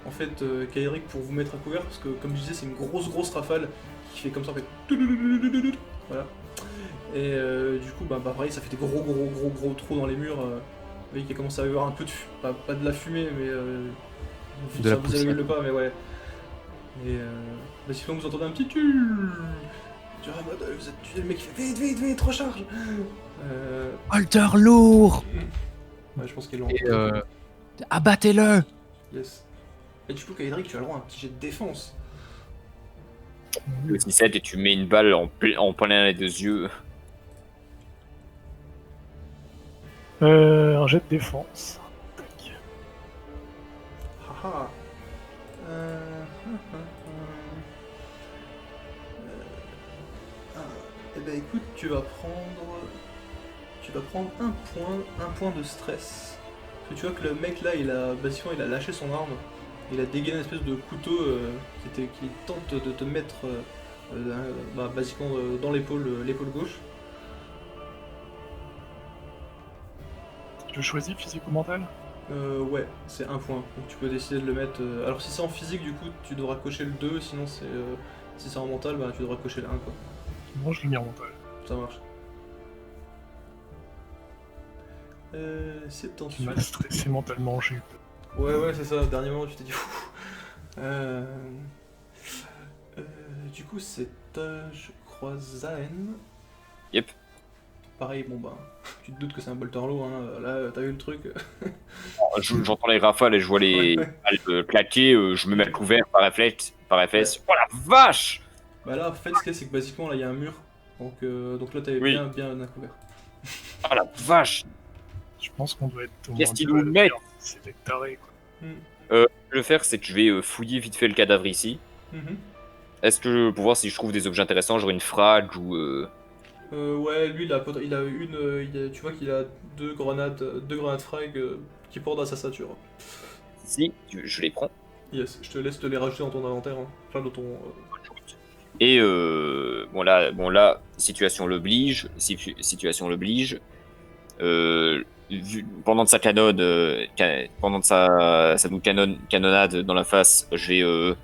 en fait Kairic pour vous mettre à couvert, parce que comme je disais, c'est une grosse rafale qui fait comme ça en fait. Voilà. Et du coup, bah pareil, ça fait des gros trous dans les murs. Vous voyez qu'il commence à y avoir un peu de pas de la fumée, mais De la vous poussière. allumez le pas, mais ouais. Et sinon vous entendez un petit tu vois, en mode, le mec qui fait vite, recharge. Bolter lourd! Ouais, je pense qu'ils l'ont. Et abattez-le! Yes. Et du coup, Kaedric, tu as le droit à un petit jet de défense. Le 17 et tu mets une balle en plein les 2 yeux. Un jet de défense. Tac. Haha. Eh ben écoute, tu vas prendre un point de stress. Parce que tu vois que le mec là, basiquement, il a lâché son arme. Il a dégainé une espèce de couteau qui tente de te mettre basiquement dans l'épaule gauche. Tu choisis physique ou mental? Ouais, c'est un point. Donc tu peux décider de le mettre. Alors si c'est en physique, du coup, tu devras cocher le 2. Sinon, si c'est en mental, bah, tu devras cocher le 1, quoi. Moi, je l'ai mis en mental. Ça marche. C'est Tu ensuite. m'as stressé mentalement, j'ai eu peur. Ouais, c'est ça. Dernier moment, tu t'es dit. Du coup, c'est, je crois, Zaen. Yep. Pareil, bon bah, tu te doutes que c'est un bolterlo, hein. Là, t'as vu le truc. J'entends les rafales et je vois les Ouais. balles claquer. Je me mets le couvert par réflexe. Oh la vache! Bah là, en fait, ce qu'il y a, c'est que basiquement, là, il y a un mur. Donc là, t'avais Oui. bien un couvert. Oh la vache! Je pense qu'on doit être au Qu'est-ce moins qu'ils deux nous à le mettent? faire. C'est des tarés, quoi. Ce que je vais faire, c'est que je vais fouiller vite fait le cadavre ici. Mhm. Est-ce que pour voir si je trouve des objets intéressants, genre une frag ou. Ouais, lui, il a tu vois qu'il a deux grenades frag qui portent à sa ceinture. Si, je les prends. Yes, je te laisse te les rajouter dans ton inventaire, hein. Enfin, dans ton. Et bon là, situation l'oblige. Situation l'oblige. Pendant de sa pendant de sa canonnade dans la face, je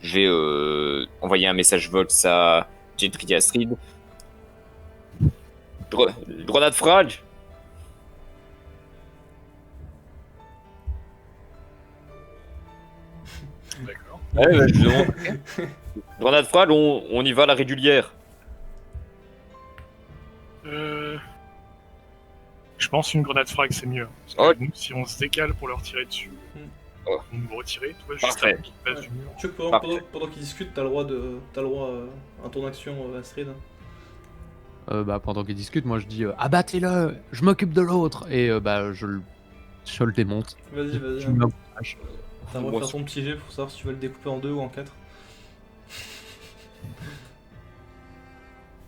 vais envoyer un message vox à Gentry Astrid. Grenade frag. D'accord. Ouais, je demande. Grenade frag, on y va à la régulière. Je pense une grenade frag, c'est mieux. Parce que Oh. nous, si on se décale pour leur tirer dessus, Oh. ils vont nous retirer, tu vois, juste Parfait. avant qu'ils passent Ouais. du mur. Tu vois que Parfait. pendant qu'ils discutent, t'as le droit à un tour d'action, Astrid. Bah, pendant qu'ils discutent, moi je dis abattez-le, je m'occupe de l'autre, et je le démonte. Vas-y, Je mets un bouchage. T'as le droit de Moi, faire ton petit jet pour savoir si tu vas le découper en 2 ou en 4.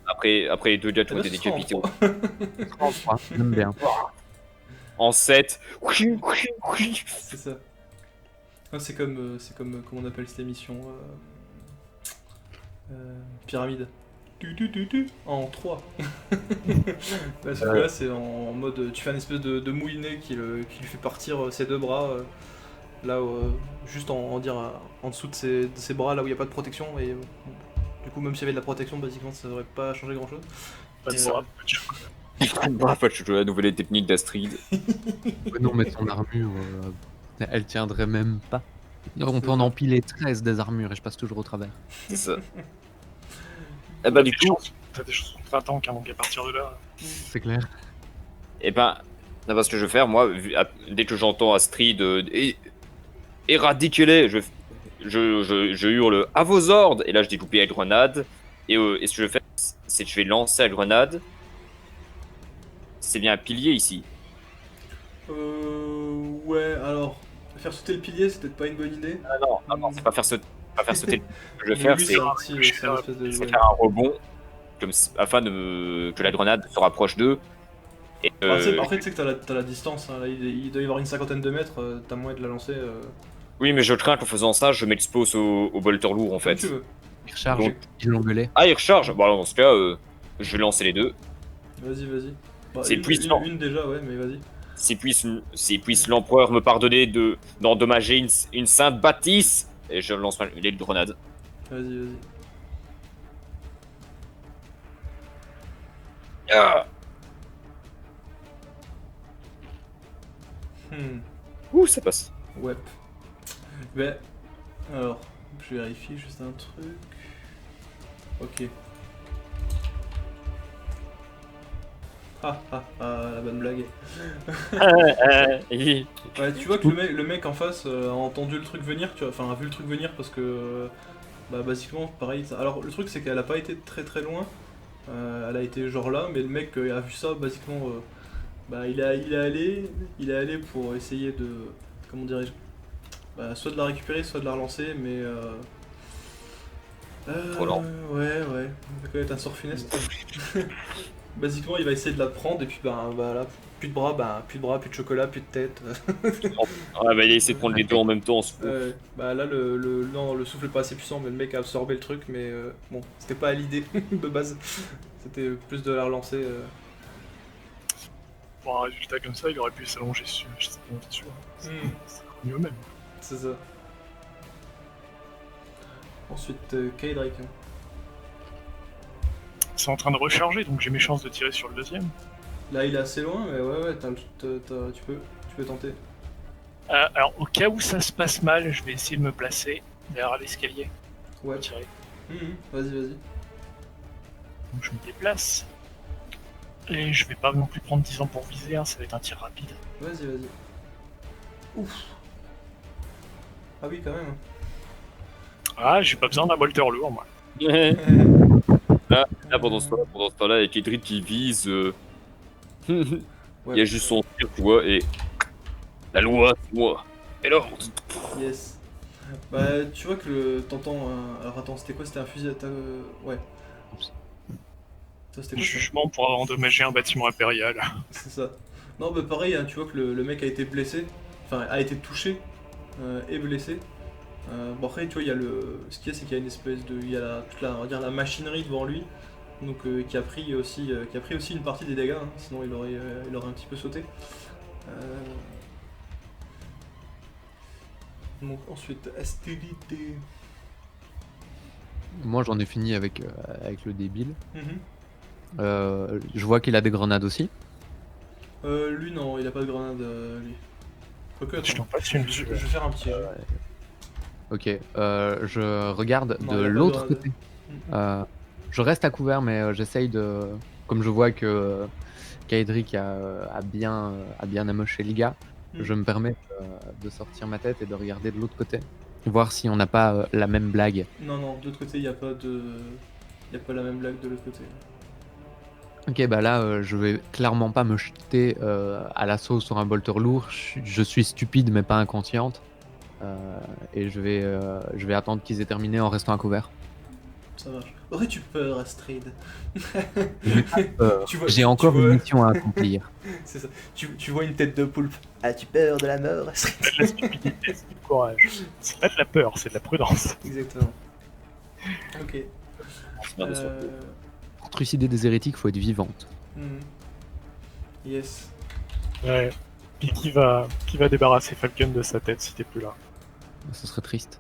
Après les 2 gars qui ont été décapités J'aime bien. en 7. C'est ça. Ah, c'est comme, comment on appelle cette émission Pyramide. En 3. Parce que là, c'est en mode. Tu fais une espèce de moulinet qui lui fait partir ses deux bras. Là, juste en dessous de ses bras, là où il n'y a pas de protection. Et du coup, même s'il y avait de la protection, basiquement, ça n'aurait pas changé grand chose. Pas de Et, bras, Bref, je joue la nouvelle technique d'Astrid. Non, mais son armure, elle tiendrait même pas. On peut en empiler 13 des armures et je passe toujours au travers. C'est ça. Et bah, du coup, T'as des choses contre un tank, hein, donc à partir de là. C'est clair. et ben, là, parce que je vais faire, moi, dès que j'entends Astrid, éradiquez-les, je hurle à vos ordres, et là, je découpe la grenade, et ce que je vais faire, c'est que je vais lancer la grenade. C'est bien un pilier ici. Ouais, alors. Faire sauter le pilier, c'est peut-être pas une bonne idée. Ah non, c'est pas faire sauter. Ce que je vais Mais faire, lui, c'est c'est un espèce de. c'est faire un rebond, afin que la grenade se rapproche d'eux. Et, Après, tu sais que t'as la distance, hein, là, il doit y avoir une cinquantaine de mètres, t'as moyen de la lancer. oui, mais je crains qu'en faisant ça, je m'expose au bolter lourd en Comme fait. tu veux. Il recharge, Donc- ils l'ont gueulé. Ah, il recharge. Bon, alors dans ce cas, je vais lancer les deux. Vas-y. Bah, C'est puissant. Une déjà, ouais, mais vas-y. Si puisse l'empereur me pardonner d'endommager une sainte bâtisse. Et je lance les grenades. Vas-y. Ah. Ouh, ça passe. Ouais. Ben, alors, je vérifie juste un truc. Ok. La bonne blague. Et- Ouais, tu vois que le mec en face a entendu le truc venir, tu vois, enfin a vu le truc venir parce que bah basiquement pareil. Alors le truc c'est qu'elle a pas été très très loin, elle a été genre là, mais le mec a vu ça basiquement, bah il est allé pour essayer de, comment dirais-je, bah, soit de la récupérer, soit de la relancer, mais Trop lent. ouais, on va connaître un sort funeste. Basiquement, il va essayer de la prendre et puis ben voilà, plus de bras, plus de chocolat, plus de tête. Ouais, bah, il a essayé de prendre les deux en même temps. Bah là, non, le souffle est pas assez puissant, mais le mec a absorbé le truc, mais bon, c'était pas l'idée de base. C'était plus de la relancer. Pour un résultat comme ça, il aurait pu s'allonger dessus. Je sais pas dessus. C'est mieux même. C'est ça. Ensuite, K-Drake. C'est en train de recharger, donc j'ai mes chances de tirer sur le deuxième. Là, il est assez loin, mais ouais, tu peux tenter. Alors, au cas où ça se passe mal, je vais essayer de me placer derrière l'escalier. Ouais. Tirer. Vas-y. Donc je me déplace. Et je vais pas non plus prendre 10 ans pour viser, hein, ça va être un tir rapide. Vas-y. Ouf. Ah oui, quand même. Ah, j'ai pas besoin d'un bolter lourd, moi. Là, pendant ce temps-là, avec Edric qui vise, il y a juste son tir, tu vois, et la loi, c'est moi. Et l'ordre. Yes. Bah, tu vois que t'entends. Alors attends, c'était quoi? C'était un fusil à ouais. Ça, c'était quoi ça? Jugement pour avoir endommagé un bâtiment impérial. C'est ça. Non, bah pareil, hein, tu vois que le mec a été blessé. Enfin, a été touché et blessé. Bon après, tu vois, il y a ce qu'il y a, c'est qu'il y a une espèce de. Il y a toute la, on va dire, la machinerie devant lui. Donc qui a pris aussi une partie des dégâts, hein, sinon il aurait un petit peu sauté. Donc ensuite, hostilité. Moi, j'en ai fini avec le débile. Je vois qu'il a des grenades aussi. Lui non, il a pas de grenade, lui. Quoique, Je t'en attends, passe une je vais faire un petit jeu. Ok, je regarde Non, de il a pas de l'autre grenade. côté. Je reste à couvert, mais j'essaye de. Comme je vois que Kaedric a bien amoché le gars, je me permets de sortir ma tête et de regarder de l'autre côté. Voir si on n'a pas la même blague. Non, de l'autre côté, il n'y a pas la même blague de l'autre côté. Ok, bah là, je vais clairement pas me jeter à l'assaut sur un bolter lourd. Je suis stupide, mais pas inconsciente. Et je vais attendre qu'ils aient terminé en restant à couvert. Ça marche. Aurais-tu peur, Astrid? J'ai encore une mission à accomplir. C'est ça. Tu vois une tête de poulpe. As-tu peur de la mort, Astrid? C'est de la stupidité, c'est du courage. C'est pas de la peur, c'est de la prudence. Exactement. Ok. Pour trucider des hérétiques, faut être vivante. Yes. Ouais. Puis qui va débarrasser Falcon de sa tête si t'es plus là? Ce serait triste.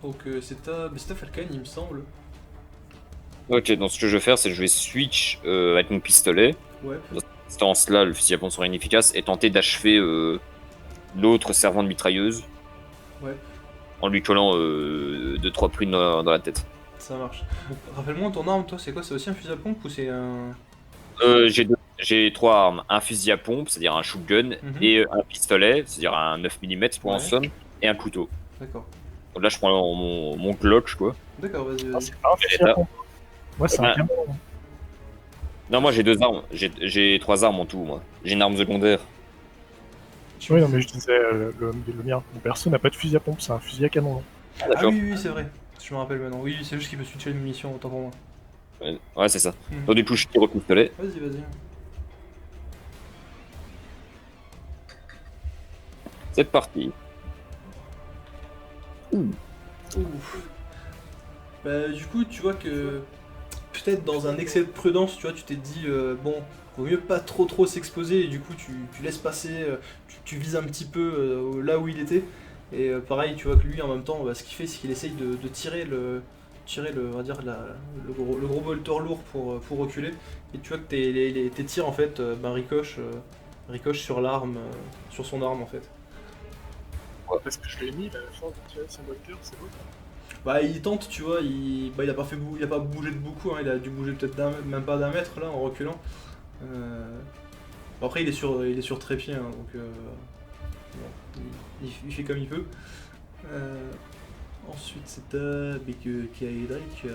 Donc c'est ta Falcon, il me semble. Ok, donc ce que je vais faire, c'est que je vais switch avec mon pistolet. Ouais. Dans cette instance-là, le fusil à pompe sera inefficace et tenter d'achever l'autre servant de mitrailleuse. Ouais. En lui collant 2-3 prunes dans la tête. Ça marche. Rappelle-moi ton arme, toi, c'est quoi? C'est aussi un fusil à pompe ou c'est un. J'ai 3 armes, un fusil à pompe, c'est-à-dire un shotgun, et un pistolet, c'est-à-dire un 9 mm pour en somme, et un couteau. D'accord. Donc là, je prends mon Glock, quoi. D'accord, vas-y. Ah, c'est pas un fusil à pompe. Moi, c'est un canon. Non, moi j'ai 2 armes, j'ai 3 armes en tout, moi. J'ai une arme secondaire. Oui, non, mais je disais, le mien, mon perso n'a pas de fusil à pompe, c'est un fusil à canon. Ah D'accord. oui, c'est vrai. Je me rappelle maintenant. Oui, c'est juste qu'il peut switcher les munitions, autant pour moi. Ouais, c'est ça. Donc du coup, je tire au pistolet. Vas-y. C'est parti. Ouf. Bah, du coup, tu vois que peut-être dans un excès de prudence, tu vois, tu t'es dit bon, vaut mieux pas trop s'exposer et du coup tu laisses passer, tu vises un petit peu là où il était. Et pareil, tu vois que lui en même temps, ce qu'il fait, c'est qu'il essaye de tirer on va dire le gros bolter lourd pour reculer. Et tu vois que tes tirs en fait ricochent sur l'arme, sur son arme en fait. Parce que je l'ai mis, la force de tirer son bolter, c'est beau. Bah, il tente, tu vois, il a pas il a pas bougé de beaucoup, hein, il a dû bouger peut-être même pas d'un mètre là en reculant. Bon, après, il est sur trépied, hein, donc bon, il fait comme il peut. Ensuite, c'est à Kaedric.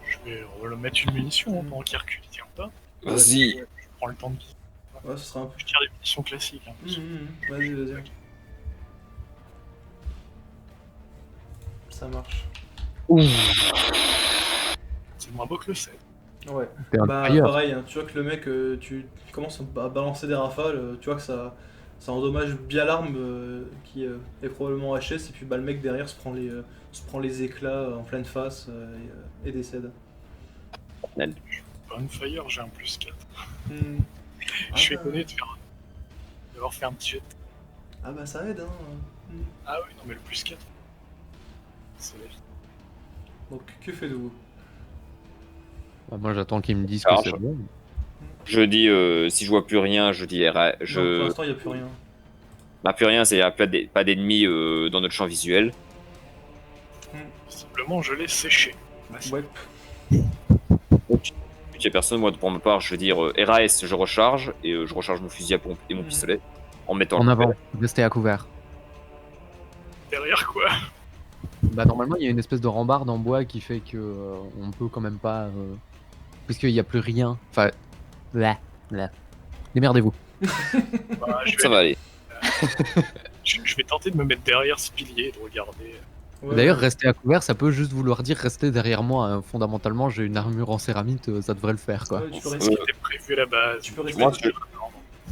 Je vais remettre une munition pendant qu'il recule, il tient pas. Vas-y. Je prends le temps de viser. Ouais, ce sera un peu. Je tire des munitions classiques. Hein, Vas-y. Ça marche. C'est moins beau que le 7. Ouais. T'es un Bah, tailleur. pareil, hein, tu vois que le mec, tu commences à balancer des rafales, tu vois que ça endommage bien l'arme qui est probablement HS, et puis bah, le mec derrière se prend les éclats en pleine face et décède. Bonfire, j'ai un +4. Hmm. Je suis bah, étonné d'avoir fait un petit jet. Ah bah ça aide, hein. Ah oui, non mais le +4. C'est la vie. Donc que faites-vous? Bah, moi j'attends qu'ils me disent Alors, que c'est bon. Je dis, si je vois plus rien, je dis Non, pour je. l'instant, il n'y a plus rien. Bah, plus rien, c'est-à-dire pas d'ennemis dans notre champ visuel. Visiblement, je l'ai séché. Ouais. Vu qu'il y a personne, moi pour ma part, je veux dire RAS, je recharge, et je recharge mon fusil à pompe et mon Mhm. pistolet en mettant En le avant, couvert. restez à couvert. Derrière quoi? Bah normalement il y a une espèce de rambarde en bois qui fait que on peut quand même pas... puisqu'il n'y a plus rien. Enfin... Là. Démerdez-vous. Bah, Ça va aller. je vais tenter de me mettre derrière ce pilier et de regarder. Ouais, D'ailleurs, ouais. rester à couvert, ça peut juste vouloir dire rester derrière moi. Hein. Fondamentalement, j'ai une armure en céramite, ça devrait le faire quoi. Ouais, tu peux Ce rester, qui était prévu à la base. tu peux rester, Moi,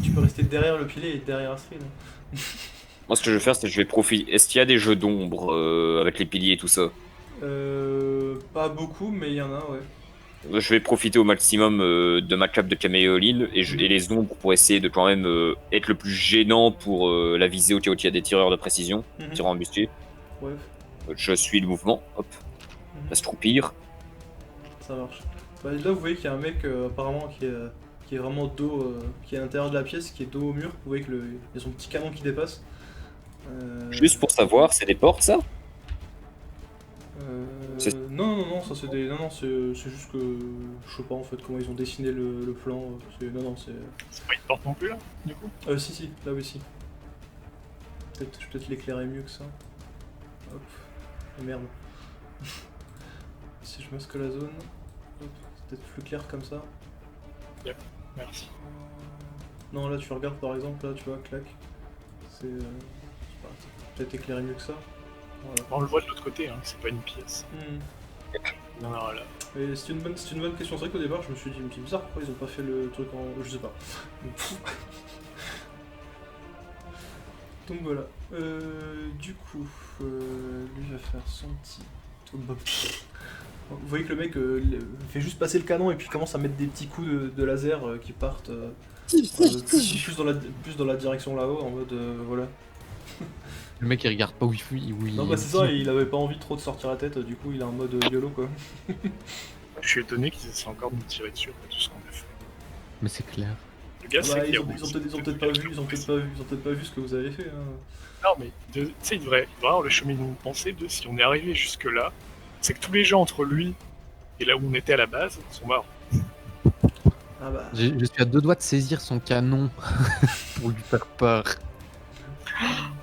tu peux rester derrière le pilier et derrière Astrid. Hein. Moi, ce que je vais faire, c'est que je vais profiter. Est-ce qu'il y a des jeux d'ombre avec les piliers et tout ça? Pas beaucoup, mais il y en a, ouais. Je vais profiter au maximum de ma cape de caméoline et les ombres pour essayer de quand même être le plus gênant pour la visée au cas où il y a des tireurs de précision, Mhm. tireurs embusqués. Ouais, Je suis le mouvement, hop, la stroupir. ça marche. Bah, là, vous voyez qu'il y a un mec apparemment qui est vraiment dos, qui est à l'intérieur de la pièce, qui est dos au mur. Vous voyez qu'il y a son petit canon qui dépasse. Juste pour savoir, c'est des portes ça? C'est- Non, ça c'est des. Non, c'est juste que. Je sais pas en fait comment ils ont dessiné le plan. Non, c'est. C'est pas une porte non plus là, du coup? Si, là aussi. Je vais peut-être l'éclairer mieux que ça. Hop. Oh, merde. Si je masque la zone. Hop. C'est peut-être plus clair comme ça. Merci. Non, là tu regardes par exemple, là tu vois, clac. C'est. Je sais pas, ça peut peut-être éclairer mieux que ça. Voilà. Bon, on le voit de l'autre côté, hein, que c'est pas une pièce. Non, là. Et c'est une bonne question. C'est vrai qu'au départ, je me suis dit, c'est bizarre, pourquoi ils ont pas fait le truc en. Je sais pas. Donc voilà. Du coup, lui va faire son petit. Vous voyez que le mec fait juste passer le canon et puis commence à mettre des petits coups de laser qui partent plus dans la direction là-haut, en mode voilà. Le mec il regarde pas où il fuit. Où il... Non, bah c'est ça, il avait pas envie trop de sortir la tête, du coup il est en mode YOLO quoi. Je suis étonné qu'ils essaient encore de me tirer dessus après tout ce qu'on a fait. Mais c'est clair. Le gars, c'est Ils ont peut-être pas vu ce que vous avez fait. Hein. Non, mais tu sais, il devrait avoir le cheminement de pensée de si on est arrivé jusque-là, c'est que tous les gens entre lui et là où on était à la base sont morts. Ah bah. Je suis à 2 doigts de saisir son canon pour lui faire peur.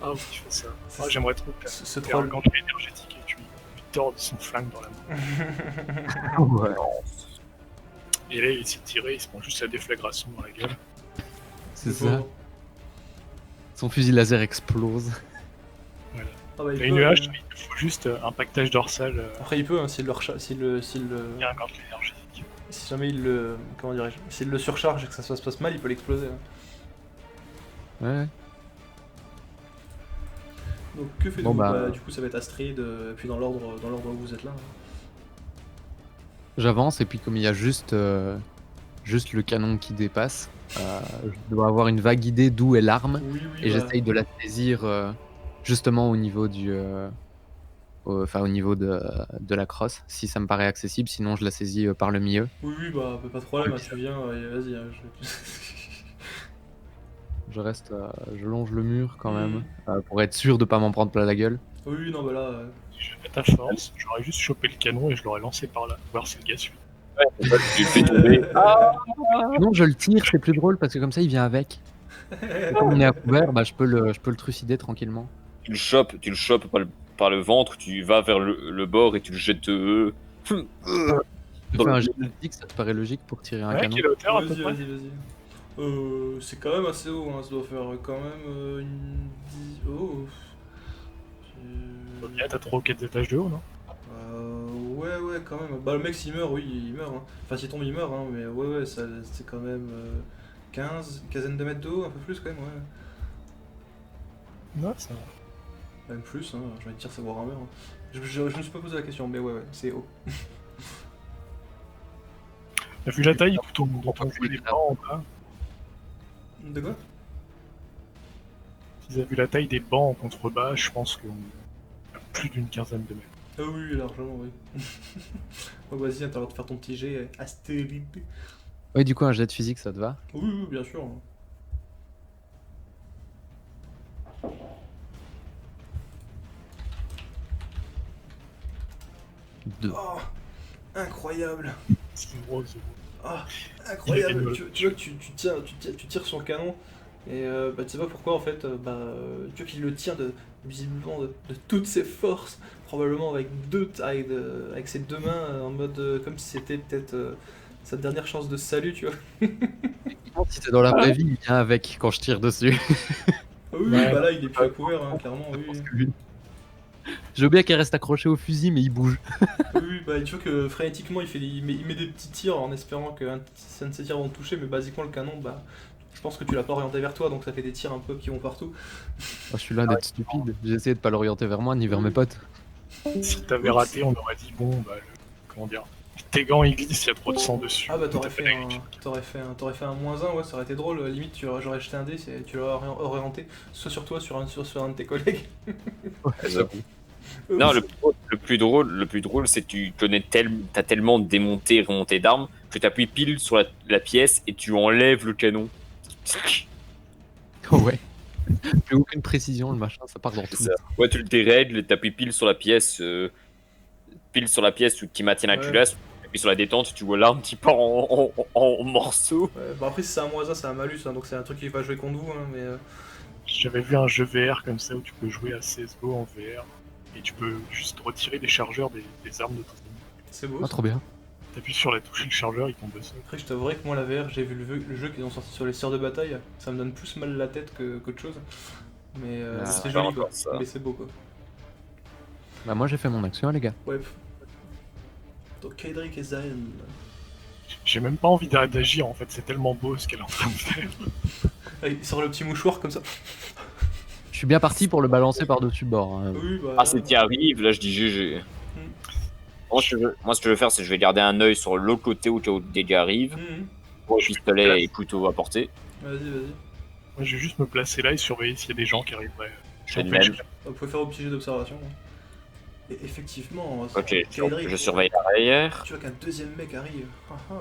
Ah oui, tu fais ça. C'est Ah, ça. j'aimerais trop que Ce tu un troll. gantelet énergétique et tu lui tords son flingue dans la main. Ouais. Et là, il essaie de tirer, il se prend juste la déflagration dans la gueule. C'est ça. Son fusil laser explose. Voilà. Ah bah, Il il a une peut, hache, il te faut juste un pactage dorsal Après il peut, hein, s'il le et un gantelet énergétique. si jamais il le. Comment dirais-je? S'il le surcharge et que ça se passe mal, il peut l'exploser. Hein. Ouais. Donc que faites-vous? Bon, bah, Du coup ça va être Astrid, puis dans l'ordre où vous êtes là. Hein. J'avance et puis comme il y a juste le canon qui dépasse, je dois avoir une vague idée d'où est l'arme Oui, et bah, j'essaye de la saisir justement au niveau au niveau de la crosse, si ça me paraît accessible, sinon je la saisis par le milieu. Oui, bah pas de problème, Oui, hein, tu viens, vas-y. Hein, Je longe le mur quand même pour être sûr de pas m'en prendre plein la gueule. Oui, non, bah là. Je vais mettre à force, j'aurais juste chopé le canon et je l'aurais lancé par là, voir si le gars suit. Tu le fais tomber. Non, je le tire, c'est plus drôle parce que comme ça il vient avec. Et comme on est à couvert, bah je peux le trucider tranquillement. Tu le chopes par le ventre, tu vas vers le bord et tu le jettes Je dans fais un le jet de physique, ça te paraît logique pour tirer un Ouais, canon. quelle hauteur à peu Vas-y, près? vas-y. C'est quand même assez haut, hein. Ça doit faire quand même une. Oh. Bah, bien, t'as 3 ou 4 étages de haut, non? Ouais, quand même. Bah, le mec, s'il meurt, oui, il meurt. Hein. Enfin, s'il tombe, il meurt, hein. Mais ouais, ça, c'est quand même 15, une quinzaine de mètres de haut, un peu plus quand même, ouais. Non, ça. Même plus, hein. J'ai envie de dire, c'est Warhammer. Hein. Je me suis pas posé la question, mais ouais, c'est haut. T'as vu la taille dont on jouait les bancs en bas? De quoi? Si vous avez vu la taille des bancs en contrebas, je pense qu'on a plus d'une quinzaine de mètres. Ah oui, largement, oui. Oh, vas-y, t'as le droit de faire ton petit jet astéride. Oui, du coup, un jet de physique, ça te va? Oui, bien sûr. 2. Oh, incroyable. C'est gros, c'est gros. Ah, Il incroyable. avait Tu vois que tu tires son canon. Et bah, tu sais pas pourquoi en fait, tu vois qu'il le tire visiblement de toutes ses forces, probablement avec avec ses deux mains en mode comme si c'était peut-être sa dernière chance de salut, tu vois. Si t'es dans la vraie vie, il vient avec quand je tire dessus. Ah oui, Ouais. bah là il est plus à couvert, hein, clairement, oui. J'ai oublié qu'elle reste accrochée au fusil, mais il bouge. Oui, bah tu vois que frénétiquement il met des petits tirs en espérant que ça de ces tirs vont te toucher, mais basiquement le canon, bah je pense que tu l'as pas orienté vers toi, donc ça fait des tirs un peu qui vont partout. Oh, je suis là d'être stupide. J'ai essayé de pas l'orienter vers moi ni vers mes potes. Si t'avais raté, on aurait dit bon, bah, comment dire, tes gants ils glissent, il y a trop de sang dessus. Ah bah T'as fait la glitch. t'aurais fait un -1, ouais, ça aurait été drôle, limite j'aurais jeté un dé, tu l'aurais orienté, soit sur toi, sur un de tes collègues. Non, le plus drôle, c'est que tu connais t'as tellement démonté et remonté d'armes que t'appuies pile sur la pièce et tu enlèves le canon. Oh ouais. J'ai aucune précision, le machin, ça part dans C'est tout. ça. Ouais, tu le dérègles, t'appuies pile sur la pièce qui maintient la Ouais. culasse, puis sur la détente, tu vois l'arme qui part en morceaux. Ouais, bah après si c'est un -1, c'est un malus, hein, donc c'est un truc qui va jouer contre vous, hein, mais J'avais vu un jeu VR comme ça où tu peux jouer à CSGO en VR et tu peux juste retirer des chargeurs des armes de tes ennemis. c'est beau. Ah, Ça. trop bien. T'appuies sur la touche et le chargeur il tombe dessus. Après je t'avouerais que moi la VR, j'ai vu le jeu qu'ils ont sorti sur les sœurs de bataille, ça me donne plus mal la tête qu'autre chose. Mais Ah, c'est c'est joli pas quoi, encore ça. mais c'est beau quoi. Bah, moi j'ai fait mon action, les gars. Ouais. Donc Kaedric et Zayn. J'ai même pas envie d'agir en fait, c'est tellement beau ce qu'elle est en train de faire. Ah, il sort le petit mouchoir comme ça. Je suis bien parti pour le balancer par-dessus bord. Hein. Oui, bah. Ah, c'est qui arrive, là je dis GG. Moi, ce que je vais faire, c'est que je vais garder un œil sur l'autre côté au cas où le dégât arrive. Pour pistolet et couteau à portée. Vas-y. Moi je vais juste me placer là et surveiller s'il y a des gens qui arriveraient. Je fais de même. Vous pouvez faire vos petits jets d'observation. Hein. Et effectivement, Ok, Kaedric, je surveille l'arrière. tu vois qu'un deuxième mec arrive. Ah, ah.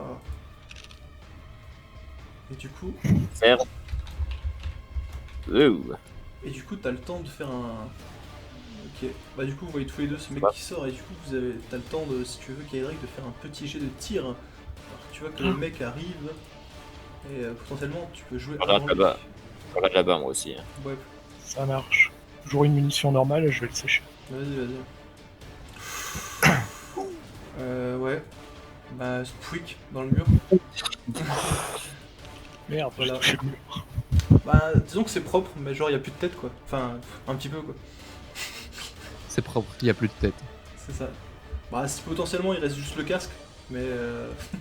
Et du coup, Faire. Ouh. t'as le temps de faire un. Ok. Bah du coup, vous voyez tous les deux ce mec Ouais. qui sort et du coup, t'as le temps de, si tu veux, Kaedric, de faire un petit jet de tir. Alors tu vois que le mec arrive et potentiellement tu peux jouer. Regarde avant lui. là-bas. Je regarde là-bas, moi aussi. Ouais. Ça marche. Toujours une munition normale, je vais le sécher. Vas-y. Ouais. Bah, Spwick dans le mur. Merde, Voilà. j'ai touché le mur. Bah, disons que c'est propre, mais genre y a plus de tête quoi. Enfin, un petit peu quoi. C'est propre, il y a plus de tête. C'est ça. Bah, si potentiellement il reste juste le casque, mais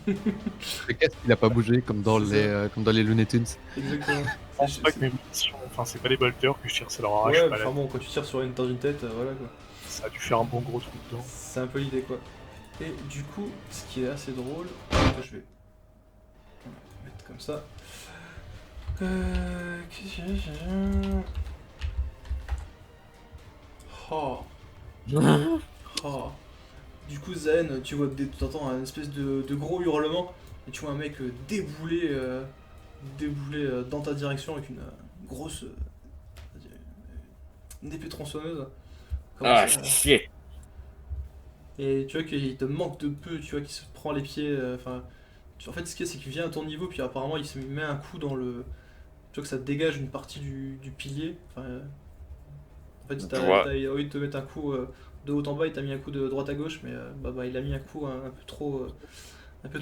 Le casque il a pas bougé comme dans les Looney Tunes. exactement. Je pense pas que mes munitions, enfin c'est pas des bolters que je tire, ça leur arrache Ouais, pas la enfin bon, quand tu tires dans une tête, voilà quoi. Ça a dû faire un bon gros trou dedans. C'est un peu l'idée quoi. Et du coup, ce qui est assez drôle, je vais mettre comme ça. Qu'est-ce que j'ai Oh. Oh. Du coup, Zen, tu vois, tu entends un espèce de gros hurlement, et tu vois un mec débouler dans ta direction avec une grosse une épée tronçonneuse. Comment Ah, ça shit. Et tu vois qu'il te manque de peu, tu vois, qu'il se prend les pieds. Enfin, en fait, ce qu'il y a, c'est qu'il vient à ton niveau, puis apparemment, il se met un coup dans le. Tu vois que ça dégage une partie du pilier. Enfin, en fait, Je vois. au lieu de te mettre un coup de haut en bas, il t'a mis un coup de droite à gauche, mais il a mis un coup un peu trop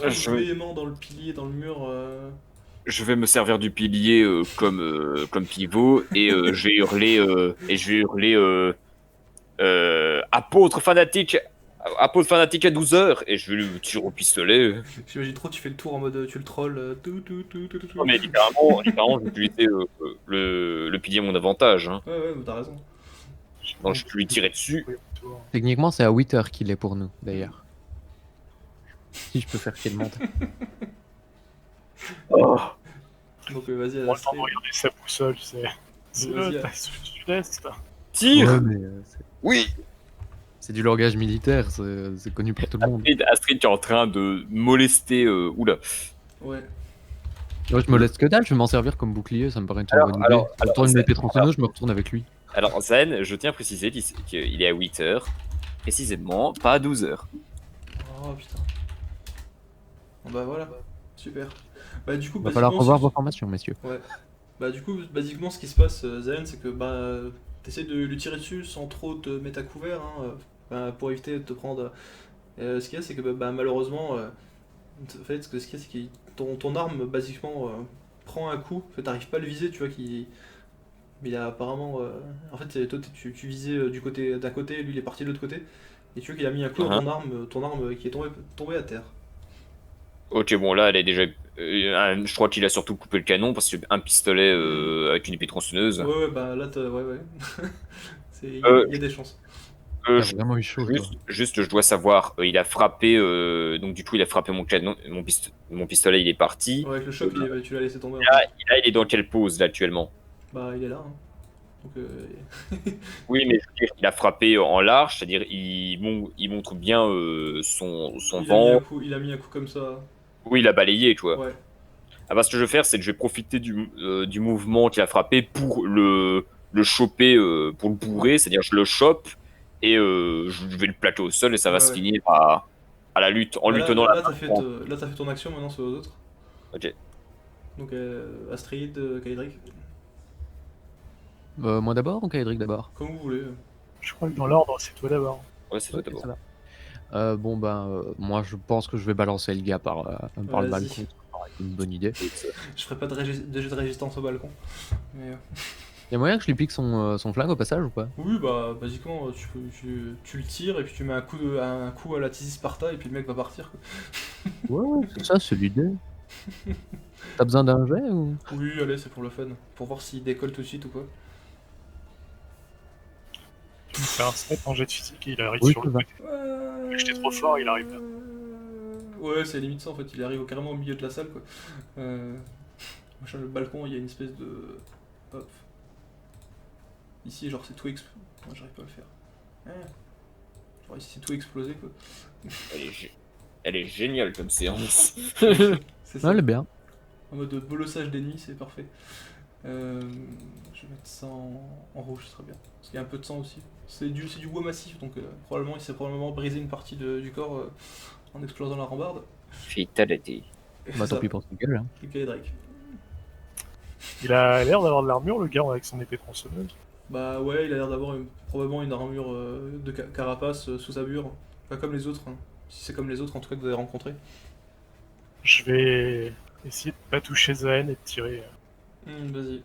Je, véhément dans le pilier, dans le mur. je vais me servir du pilier comme pivot et je vais hurler apôtre fanatique à 12 heures et je vais lui tirer au pistolet. J'imagine trop, tu fais le tour en mode tu le trolls. Non mais littéralement, j'ai utilisé le pilier à mon avantage. Hein. Ouais, t'as raison. Donc je peux lui tirer dessus. Techniquement, c'est à 8 heures qu'il est pour nous, d'ailleurs. Si je peux faire qu'il monte. Oh. Donc vas-y, On a le temps de Astrid. regarder sa boussole, c'est Vas-y, le sud-est. Tire. Ouais, mais Oui. c'est du langage militaire, c'est connu par tout le monde. Astrid, tu es en train de molester. Oula. Ouais. Moi, je me laisse que dalle, je vais m'en servir comme bouclier, ça me paraît une bonne idée. Je tourne une épée tronçonneuse, je me retourne avec lui. Alors, Zen, je tiens à préciser qu'il est à 8 heures, précisément, pas à 12 heures. Oh putain. Bon, bah voilà, super. Bah du coup, Va falloir basiquement, revoir vos formations, messieurs. Ouais. Bah du coup, basiquement, ce qui se passe, Zayn, c'est que t'essaies de lui tirer dessus sans trop te mettre à couvert, hein, pour éviter de te prendre. Ce qu'il y a, c'est que malheureusement, en fait, ce qu'il y a, c'est que ton arme, basiquement, prend un coup. En fait, t'arrives pas à le viser, tu vois, mais il a apparemment. En fait, toi, tu visais d'un côté, lui, il est parti de l'autre côté. Et tu vois qu'il a mis un coup dans ton arme qui est tombée à terre. Ok, bon, là, elle est déjà. Je crois qu'il a surtout coupé le canon parce qu'un pistolet avec une épée tronçonneuse. Ouais, bah là, ouais. Il Euh, y a des chances. Euh, T'as je- vraiment eu chaud, toi. juste, je dois savoir, il a frappé, donc du coup, il a frappé mon canon, mon pistolet, il est parti. Ouais, avec le choc, tu l'as laissé tomber. Là, il est dans quelle pose, là, actuellement? Bah, il est là. Hein. Donc, Oui, mais je veux dire, il a frappé en large, c'est-à-dire, il montre bien son vent. il a mis un coup comme ça. Oui, il a balayé, tu vois. Ouais. Ah bah, ce que je vais faire, c'est que je vais profiter du mouvement qu'il a frappé pour le choper, pour le bourrer, c'est-à-dire, je le chope et je vais le plaquer au sol et ça va se Ouais. finir à la lutte, en Bah, lui tenant la main. là, t'as fait ton action, maintenant c'est aux autres. Ok. Donc, Astrid, Kaedric, Moi d'abord ou Kaedric d'abord? comme vous voulez. Je crois que dans l'ordre, c'est toi d'abord. Ouais, c'est Ok, tout d'abord. ça va. Moi je pense que je vais balancer le gars par le Vas-y. balcon. Ça paraît une bonne idée. Je ferai pas de jet de résistance au balcon. Mais, Y'a moyen que je lui pique son flingue au passage ou pas? oui, bah, basiquement, tu le tires et puis tu mets un coup à la Tizi Sparta et puis le mec va partir. Quoi. Ouais, c'est ça, c'est l'idée. T'as besoin d'un jet ou? Oui, allez, c'est pour le fun. Pour voir s'il décolle tout de suite ou quoi. Tu me fais un 7 en jet de physique et il arrive Oui, sur ça le va. côté. Vu que j'étais trop fort, il arrive là. Ouais, c'est limite ça en fait, il arrive carrément au milieu de la salle quoi. Machin, le balcon, il y a une espèce de. Hop. Ici, genre c'est tout explosé. Non, j'arrive pas à le faire. Genre ici, c'est tout explosé quoi. Elle est géniale comme séance. C'est ça. Ouais, elle est bien. En mode bolossage d'ennemis, c'est parfait. Je vais mettre ça en rouge, ce serait bien. Parce qu'il y a un peu de sang aussi. C'est du bois massif, donc il s'est probablement brisé une partie du corps en explosant la rambarde. Fatality. Et Bah c'est tant pis ça. pour son gueule. Hein. Et Kaedric. Il a l'air d'avoir de l'armure, le gars, avec son épée tronçonneuse. Bah ouais, il a l'air d'avoir probablement une armure de carapace sous sa bure. Pas comme les autres. Hein. Si c'est comme les autres, en tout cas, que vous avez rencontrés. Je vais essayer de pas toucher Zaen et de tirer Vas-y.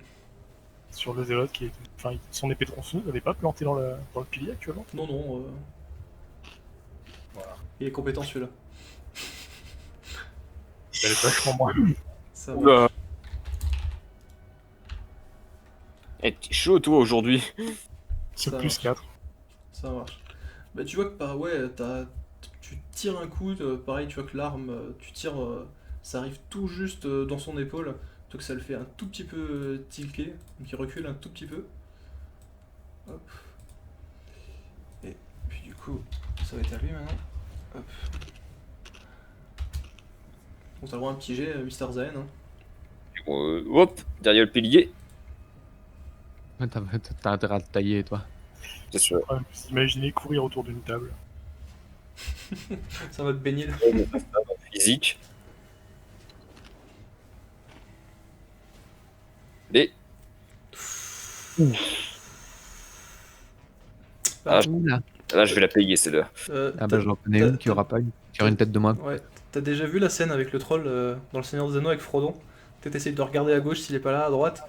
sur le zélote qui est. Enfin, son épée tronçonneuse, elle est pas plantée dans le pilier actuellement. Non. Voilà. Il est compétent celui-là. Elle est vachement moins. Ça va. Oula. Eh, t'es chaud toi aujourd'hui. C'est Ça plus marche. 4. Ça marche. Bah tu vois que tu tires un coup, pareil, tu vois que l'arme, tu tires, ça arrive tout juste dans son épaule, donc ça le fait un tout petit peu tilquer, donc il recule un tout petit peu. Hop. Et puis du coup, ça va être à lui maintenant. Hop. On t'as le droit à un petit jet, Mister Zaen. Hein. Hop, derrière le pilier. T'as intérêt à te tailler, toi. C'est sûr. Ouais, vous imaginez courir autour d'une table. Ça va te baigner là. Physique. Et Bah, Oula. là, je vais la payer, celle-là. Ah bah j'en connais une qui aura une tête de moi. Ouais, t'as déjà vu la scène avec le troll dans Le Seigneur des Anneaux avec Frodon? Peut-être essayer de regarder à gauche s'il est pas là, à droite.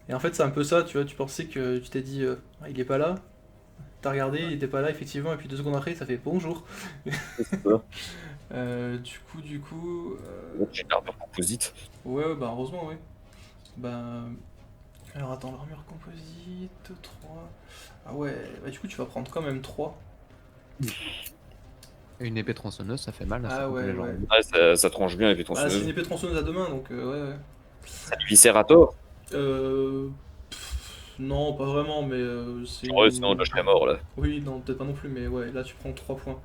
Et en fait, c'est un peu ça, tu vois, tu pensais que tu t'es dit, ah, il est pas là. T'as regardé, il était pas là, effectivement, et puis 2 secondes après, ça fait bonjour. C'est ça. Du coup. J'ai l'armure composite. Ouais, bah heureusement, oui. Bah. Alors attends, l'armure composite, 3. Ah ouais, bah du coup, tu vas prendre quand même 3. Et une épée tronçonneuse, ça fait mal. Là, Ah ça coupe ouais, les jambes. ouais. Ça tranche bien, et puis Ah, c'est une tronçonneuse. épée tronçonneuse à deux mains, donc ouais, ouais. C'est du Viscerator. Non, pas vraiment, mais c'est. Ouais, sinon, là, je serais mort, là. Oui, non, peut-être pas non plus, mais ouais, là tu prends 3 points.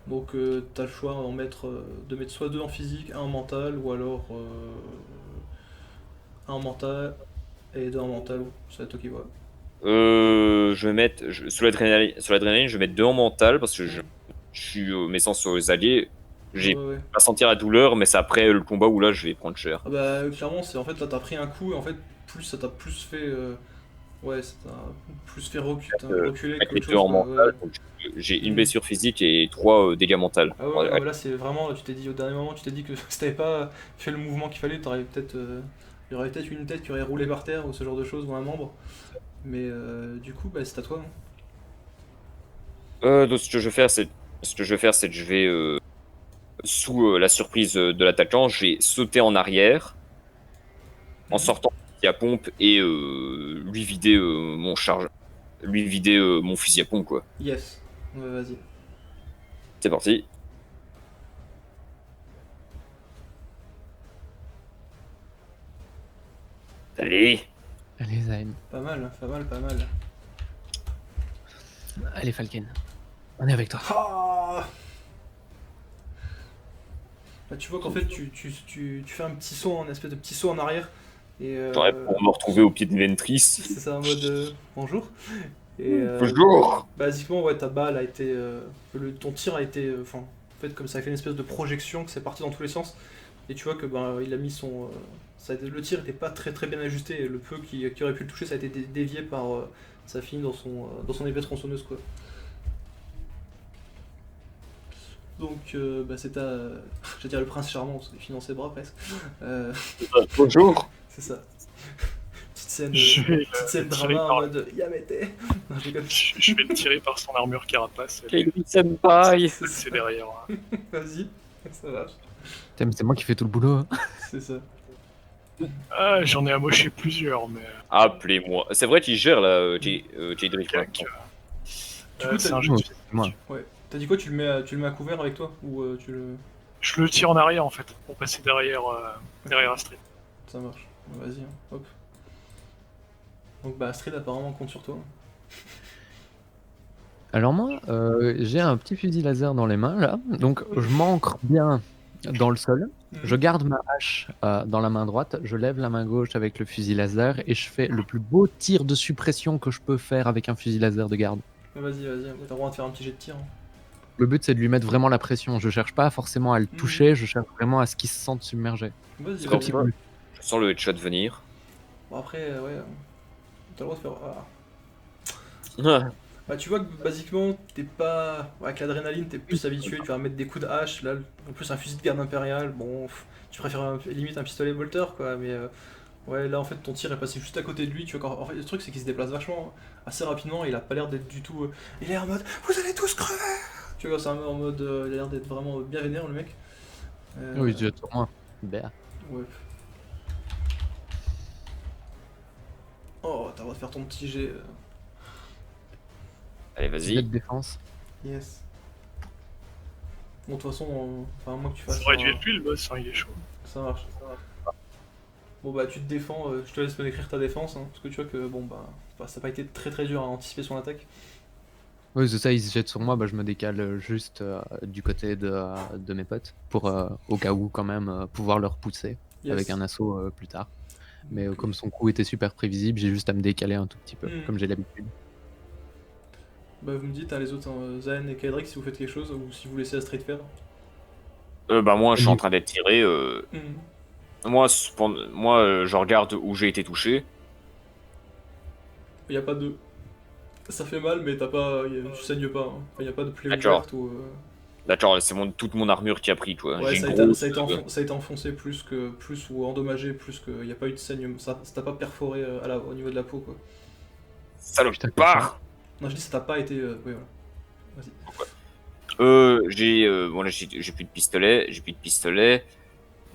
Donc t'as le choix de mettre soit 2 en physique, 1 en mental, ou alors 1 en mental et 2 en mental. C'est à toi qui vois. Je vais mettre. Sur l'adrénaline, je vais mettre 2 en mental, parce que je suis mes sens sur les alliés. J'ai Ouais, ouais. pas sentir la douleur, mais c'est après le combat où là, je vais prendre cher. Ah bah clairement, c'est en fait là t'as pris un coup et en fait plus ça t'a plus fait. Ouais, ça t'a plus fait reculer Avec qu'autre les chose. 2 en Quoi, mental, ouais. donc j'ai une blessure physique et 3 dégâts mentaux. Ah ouais, ouais, là c'est vraiment, tu t'es dit au dernier moment, tu t'es dit que si t'avais pas fait le mouvement qu'il fallait, t'aurais peut-être, il y aurait peut-être une tête qui aurait roulé par terre ou ce genre de choses ou un membre. Mais du coup, bah, c'est à toi. Hein. Donc, ce que je vais faire, c'est que je vais sous la surprise de l'attaquant, je vais sauter en arrière en Mhm. sortant à pompe et lui vider mon fusil à pompe, quoi. Yes. Ouais, vas-y. C'est parti. Allez. Allez, Zayn. Pas mal, pas mal, pas mal. Allez, Falken. On est avec toi. Ah Là, tu vois qu'en fait, tu fais un petit saut, un espèce de petit saut en arrière. Et J'aurais pour me retrouver au pied de Ventrice. c'est ça en mode bonjour. Et Bonjour. basiquement, ouais, ta balle a été. Ton tir a été. Enfin, en fait, comme ça a fait une espèce de projection que c'est parti dans tous les sens. Et tu vois que ben, il a mis son. Le tir était pas très très bien ajusté. Et le peu qui aurait pu le toucher, ça a été dévié par. Ça finit dans son épée tronçonneuse, quoi. Donc, bah, c'est ta. Je vais dire le prince charmant, parce qu'il finit dans ses bras presque. Bonjour. C'est ça. Petite scène, Je vais petite scène tirer drama en par- mode Yamete. Non, je déconne. Je vais le tirer par son armure carapace. Senpai. C'est derrière. Vas-y, ça marche. Putain, mais c'est moi qui fais tout le boulot. Hein. C'est ça. Ah, j'en ai amoché plusieurs, mais. Appelez-moi. C'est vrai qu'il gère là, Jay Drake. Cac. Du coup, C'est t'as- un jet de physique. Moi. Ouais. T'as dit quoi, tu le mets à couvert avec toi ou tu le. Je le tire en arrière en fait, pour passer derrière Astrid. Ça marche. Vas-y, hein. Hop. Donc bah Astrid apparemment compte sur toi. Alors moi, j'ai un petit fusil laser dans les mains là, donc je m'ancre bien dans le sol. Je garde ma hache dans la main droite, je lève la main gauche avec le fusil laser et je fais le plus beau tir de suppression que je peux faire avec un fusil laser de garde. Vas-y, t'as le droit de faire un petit jet de tir. Hein. Le but c'est de lui mettre vraiment la pression. Je cherche pas forcément à le toucher, je cherche vraiment à ce qu'il se sente submergé. Vas-y, C'est comme vas-y. ça. Je sens le headshot venir. Bon après, ouais. T'as le droit de faire. Ah. Bah tu vois que basiquement t'es pas. Avec l'adrénaline t'es plus habitué, tu vas mettre des coups de hache, là en plus un fusil de garde impérial, bon tu préfères limite un pistolet bolter quoi, mais ouais là en fait ton tir est passé juste à côté de lui, tu vois en fait le truc c'est qu'il se déplace vachement assez rapidement, il a pas l'air d'être du tout. Il est en mode vous allez tous crever. Tu vois c'est un peu en mode il a l'air d'être vraiment bien vénère le mec. Oui, tu sur moi. Bah. Ouais. Oh t'as le droit de faire ton petit jet. Allez, Jet vas-y. de défense. Yes. Bon de toute façon, enfin moi que tu fasses. Ça aurait dû être lui le boss, hein, il est chaud. Ça marche. Bon bah tu te défends, je te laisse me décrire ta défense, hein, parce que tu vois que bon bah ça n'a pas été très très dur à anticiper son attaque. Oui, c'est ça, il se jette sur moi, bah, je me décale juste du côté de mes potes pour au cas où quand même pouvoir leur pousser Yes. avec un assaut plus tard. Mais comme son coup était super prévisible, j'ai juste à me décaler un tout petit peu, Mm. comme j'ai l'habitude. Bah, vous me dites, hein, les autres, hein, Zayn et Kaedric, si vous faites quelque chose ou si vous laissez Astrid faire. Bah moi je suis en train d'être tiré. Mhm. Moi je regarde où j'ai été touché. Y a pas de. Ça fait mal, mais tu saignes pas. Hein. Enfin, y a pas de plaie D'accord. ouverte ou. D'accord, c'est toute mon armure qui a pris, quoi. Ouais, J'ai ça a, une été, grosse... ça a été enfoncé plus ou endommagé plus que. Y a pas eu de saignement. Ça t'a pas perforé au niveau de la peau, quoi. Putain, Salopard. Non, je dis, ça t'a pas été. Oui, voilà. Vas-y. Bon là j'ai plus de pistolet,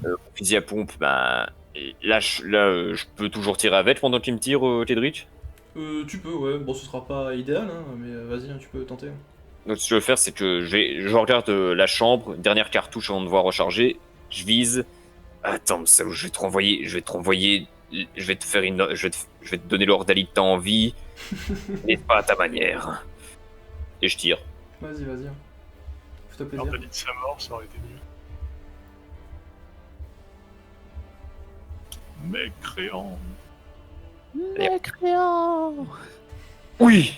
Mon fusil à pompe, ben je peux toujours tirer avec pendant qu'il me tire, Tedric. Tu peux, ouais. Bon, ce sera pas idéal, hein, mais vas-y, hein, tu peux tenter. Donc ce que je vais faire, c'est que je regarde la chambre, dernière cartouche avant de voir recharger, je vise. Attends, je vais te renvoyer, je vais te faire je vais te donner l'ordre d'aller t'as envie, mais pas à ta manière. Et je tire. Vas-y, vas-y. Hein. Fais-toi Alors, plaisir. t'as dit de sa mort, ça aurait été mieux. Mécréant. Mécréant. Oui.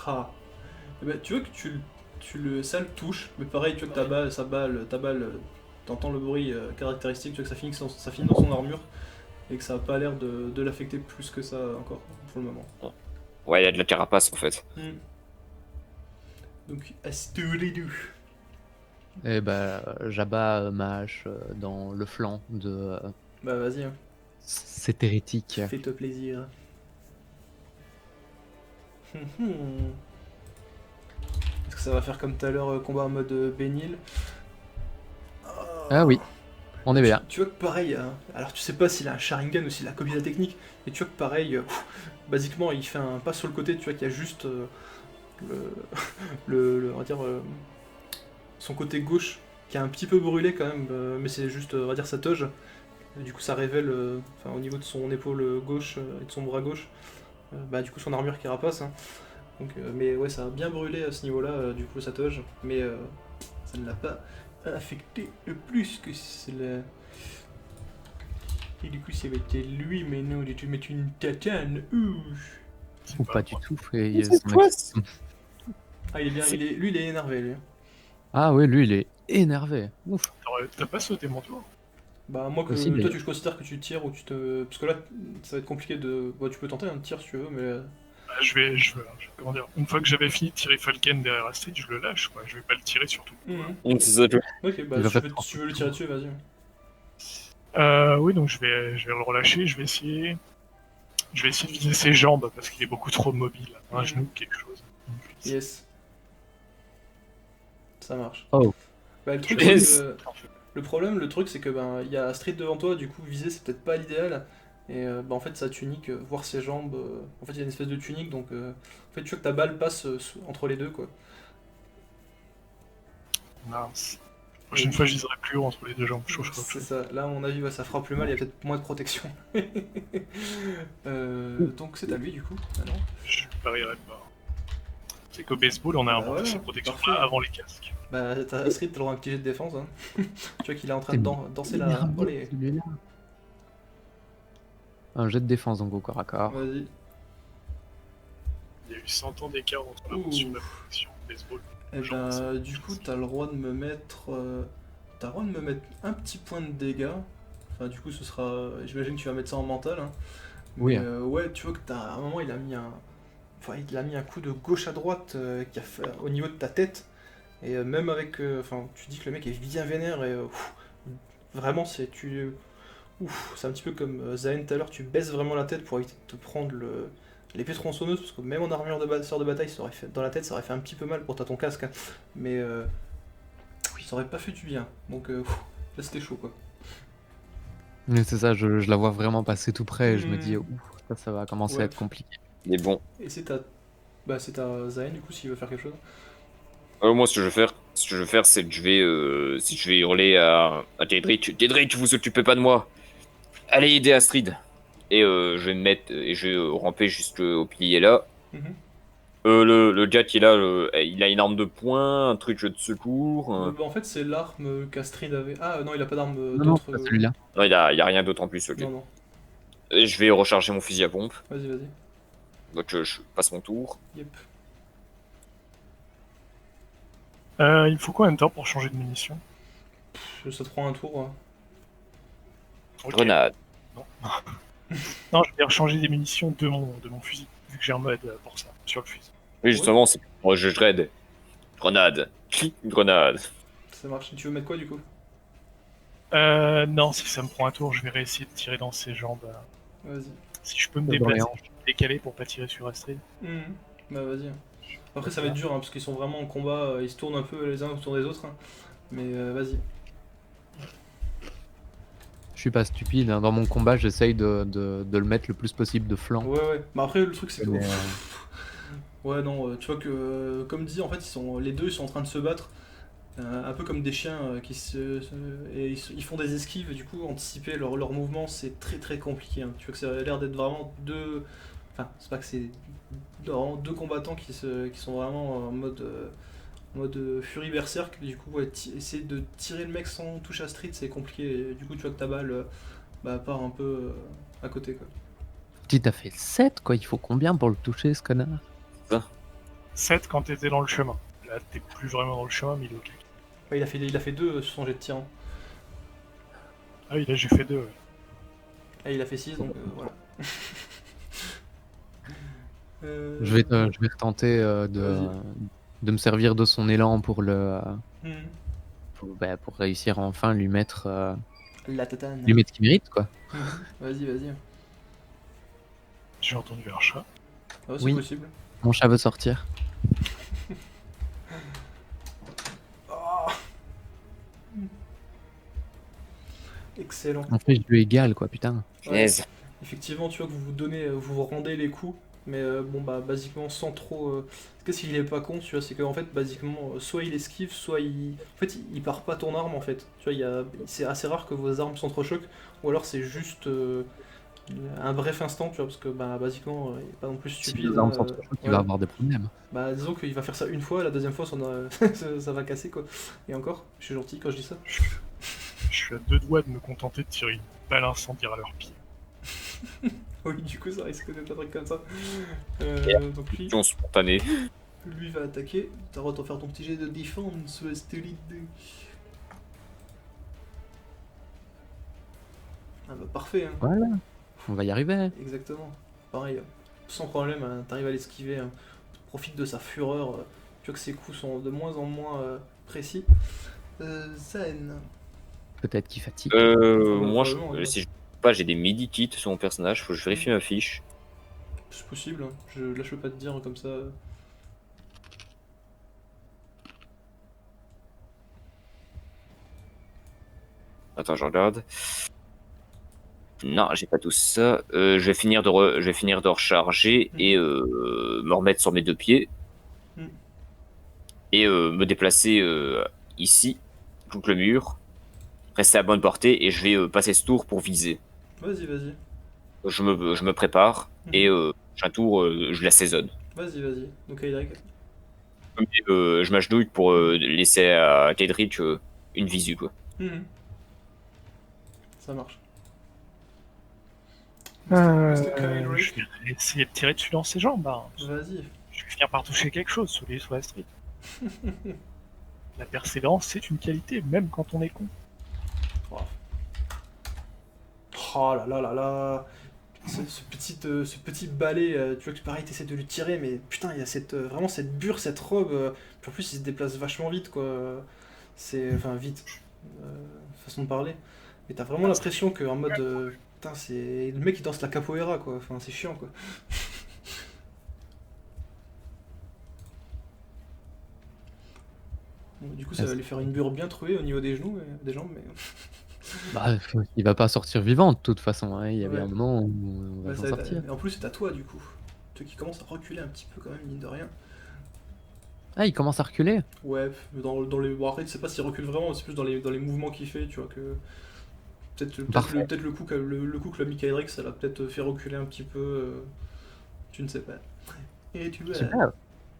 Ah. Eh ben, tu vois que ça le touche, mais pareil, tu vois que ta balle, t'entends le bruit caractéristique, tu vois que ça finit dans son armure, et que ça a pas l'air de l'affecter plus que ça encore, pour le moment. Ouais, il y a de la carapace en fait. Donc, Asturidou. Et bah, j'abats ma hache dans le flanc de Bah, vas-y, hein. cet hérétique. Fais-toi plaisir. Est-ce que ça va faire comme tout à l'heure, combat en mode Bénil? Ah oui, on est bien. Tu vois que pareil, hein, alors tu sais pas s'il a un Sharingan ou s'il a copié la technique, mais tu vois que pareil, basiquement il fait un pas sur le côté, tu vois qu'il y a juste on va dire, son côté gauche qui a un petit peu brûlé quand même, mais c'est juste, on va dire, sa toge. Du coup ça révèle, enfin, au niveau de son épaule gauche et de son bras gauche, bah du coup son armure carapace. Hein. Donc, mais ouais, ça a bien brûlé à ce niveau-là, du coup sa toge, mais ça ne l'a pas affecté le plus que cela. Et du coup, ça va être lui, mais non, de te mettre une tatane. Ou pas du tout. Ah, il est bien, lui, il est énervé, lui. Ah oui, lui, il est énervé. Ouf. T'as pas sauté mon tour? Bah, moi, Aussi, mais- toi, tu considères que tu tires ou tu te. Parce que là, ça va être compliqué de. Bah, tu peux tenter un tir si tu veux, mais. Comment dire, une fois que j'avais fini de tirer Falken derrière Astrid, je le lâche, quoi. Je vais pas le tirer surtout. Mhm. C'est ça, tu vois. Ok, bah, Il va si tu, faire veux, si tu veux le tirer dessus, vas-y. Oui, donc je vais le relâcher, je vais essayer de viser ses jambes parce qu'il est beaucoup trop mobile. Un genou, quelque chose. Yes. Ça marche. Oh. Bah, le truc, Yes. c'est que. Le truc, c'est que ben, il y a Astrid devant toi, du coup, viser, c'est peut-être pas l'idéal. Et bah, en fait, sa tunique, voir ses jambes. En fait, il y a une espèce de tunique, donc. En fait, tu vois que ta balle passe entre les deux, quoi. Mince. La prochaine fois, je viserai plus haut entre les deux jambes. Je C'est ça. Là, à mon avis, ouais, ça fera plus mal, il y a peut-être moins de protection. Donc, c'est à lui, du coup. Ah non. Je parierais pas. C'est qu'au baseball, on a un Bah bon ouais, ces protections parfait. là avant les casques. Bah, Astrid, t'as le droit à un petit jet de défense. Hein. Tu vois qu'il est en train de danser la. Énervé, Allez, celui-là. Un jet de défense donc au corps à corps. vas-y. Il y a eu 100 ans d'écart entre la Ouh. mention et la protection au baseball. Et ben, du coup, t'as le droit de me mettre. T'as le droit de me mettre un petit point de dégâts. Enfin, du coup, ce sera. J'imagine que tu vas mettre ça en mental. Hein. Oui. Mais ouais, tu vois que à un moment, il a mis un. Enfin, il a mis un coup de gauche à droite qui a fait au niveau de ta tête. Et même avec. Enfin, tu dis que le mec est bien vénère et. Vraiment, c'est. C'est un petit peu comme Zayn tout à l'heure, tu baisses vraiment la tête pour éviter de te prendre l'épée tronçonneuse, parce que même en armure de sort de bataille, ça aurait fait, dans la tête, ça aurait fait un petit peu mal pour ton casque. Hein. Mais ça aurait pas fait du bien. Donc là, c'était chaud, quoi. Mais c'est ça, je la vois vraiment passer tout près et je me dis, Hmm. ouf, ça va commencer Ouais. à être compliqué. Mais bon. Et c'est ta. Bah, c'est ta Zayn, du coup, s'il veut faire quelque chose. Moi, ce que je veux faire, c'est que je vais hurler à Tedric. Tedric, vous occupez pas de moi. Allez aider Astrid. Et je vais me mettre et je vais ramper jusqu'au pilier là. Mhm. Le gars qui est là, il a une arme de poing, un truc de secours. Bah, en fait, c'est l'arme qu'Astrid avait. Ah non, il a pas d'arme Non, non, d'autre. pas celui-là. Non, il y a rien d'autre en plus. Ok. Non, non. Et je vais recharger mon fusil à pompe. Vas-y, vas-y. Donc je passe mon tour. Yep. Il me faut combien de temps pour changer de munitions? Ça te prend un tour. Hein. Ok. Grenade. Non, je vais changer des munitions de mon fusil, vu que j'ai un mode pour ça, sur le fusil. Oui, justement, c'est moi je raid. Grenade. Clic, grenade. Ça marche. Tu veux mettre quoi du coup? Non, si ça me prend un tour, je vais réessayer de tirer dans ses jambes. Vas-y. Si je peux me Dans déplacer, les je vais me décaler pour pas tirer sur Astrid. Bah vas-y. Après ça va être dur hein, parce qu'ils sont vraiment en combat, ils se tournent un peu les uns autour des autres. Hein. Mais vas-y. Je suis pas stupide, hein. Dans mon combat, j'essaye de le mettre le plus possible de flanc. Ouais. Bah après le truc c'est que... Mais, Ouais non, tu vois que comme dit en fait les deux ils sont en train de se battre. Un peu comme des chiens et ils font des esquives et du coup anticiper leur mouvement c'est très très compliqué. Hein. Tu vois que ça a l'air d'être vraiment deux... Enfin c'est pas que c'est vraiment deux combattants qui sont vraiment en mode furie berserk. Du coup ouais, essayer de tirer le mec sans toucher à street c'est compliqué. Et du coup tu vois que ta balle part un peu à côté quoi. Tu t'as fait 7 quoi, il faut combien pour le toucher ce connard? 7 quand t'étais dans le chemin. Là, t'es plus vraiment dans le chemin, mais il est ok. Ouais, il a fait deux sur son jet de tir. Hein. Ah oui, là j'ai fait 2. Ouais. Et il a fait 6 donc voilà. Je vais retenter de me servir de son élan pour pour réussir à enfin lui mettre La tatane. ce qu'il mérite quoi. Vas-y. J'ai entendu un chat. Ah, c'est Oui. possible. Mon chat veut sortir. Oh. Excellent. En fait, je lui égale quoi, putain. Punaise. Effectivement, tu vois que vous vous rendez les coups, mais bon bah basiquement sans trop. Qu'est-ce qu'il est pas con, tu vois, c'est qu'en fait basiquement soit il esquive, soit en fait il part pas ton arme en fait. Tu vois, c'est assez rare que vos armes s'entrechoquent, ou alors c'est juste un bref instant, tu vois, parce que bah basiquement il est pas non plus Si stupide. les armes hein, sont trop chaudes, il voilà. va avoir des problèmes. Bah disons qu'il va faire ça une fois, la deuxième fois ça va casser quoi. Et encore, je suis gentil quand je dis ça. Je suis à 2 doigts de me contenter de tirer une balle incendiaire à leur pied. Oui, du coup ça risque d'être un truc comme ça. Donc lui Spontanée. va attaquer. T'as le droit de faire ton petit jet de défense, Astrid. Ah bah parfait, hein. Voilà, on va y arriver. Exactement. Pareil, sans problème, hein, t'arrives à l'esquiver. Hein. Profite de sa fureur. Tu vois que ses coups sont de moins en moins précis. Zen. Peut-être qu'il fatigue. Moi, probablement, ouais. si je pas, j'ai des medikits sur mon personnage, faut que je vérifie ma fiche. C'est possible, hein. Là je peux pas te dire comme ça. Attends, je regarde. Non, j'ai pas tout ça. Je vais finir de recharger et me remettre sur mes 2 pieds. Mm. Et me déplacer ici, contre le mur. Rester à bonne portée et je vais passer ce tour pour viser. Vas-y. Je me prépare et j'ai un tour, je l'assaisonne. Vas-y. Donc Y. Je m'agenouille pour laisser à Kedrich une visu, quoi. Ça marche. Je vais essayer de tirer dessus dans ses jambes. Hein. Vas-y. Je vais finir par toucher quelque chose, soit lui, soit Astrid. La persévérance, c'est une qualité, même quand on est con. Oh là. Ce petit balai, tu vois que pareil, t'essaies de lui tirer, mais putain, il y a vraiment cette bure, cette robe. Puis en plus, il se déplace vachement vite, quoi. Enfin, vite. Façon de parler. Mais t'as vraiment l'impression qu'en mode. Putain, c'est. Le mec, il danse la capoeira, quoi. Enfin, c'est chiant, quoi. Bon, du coup, ça va lui faire une bure bien trouée au niveau des genoux, des jambes, mais. Bah, il va pas sortir vivant de toute façon. Hein. Il y a bien Ouais. un moment où on va s'en sortir. Et en plus, c'est à toi, du coup. Toi qui commence à reculer un petit peu, quand même, mine de rien. Ah, il commence à reculer. Ouais, dans les. Bon, après, tu sais pas s'il recule vraiment, c'est plus dans les mouvements qu'il fait, tu vois, que. Peut-être le coup que l'a mis Kaedrix, ça l'a peut-être fait reculer un petit peu. Tu ne sais pas. Et tu vois. Super.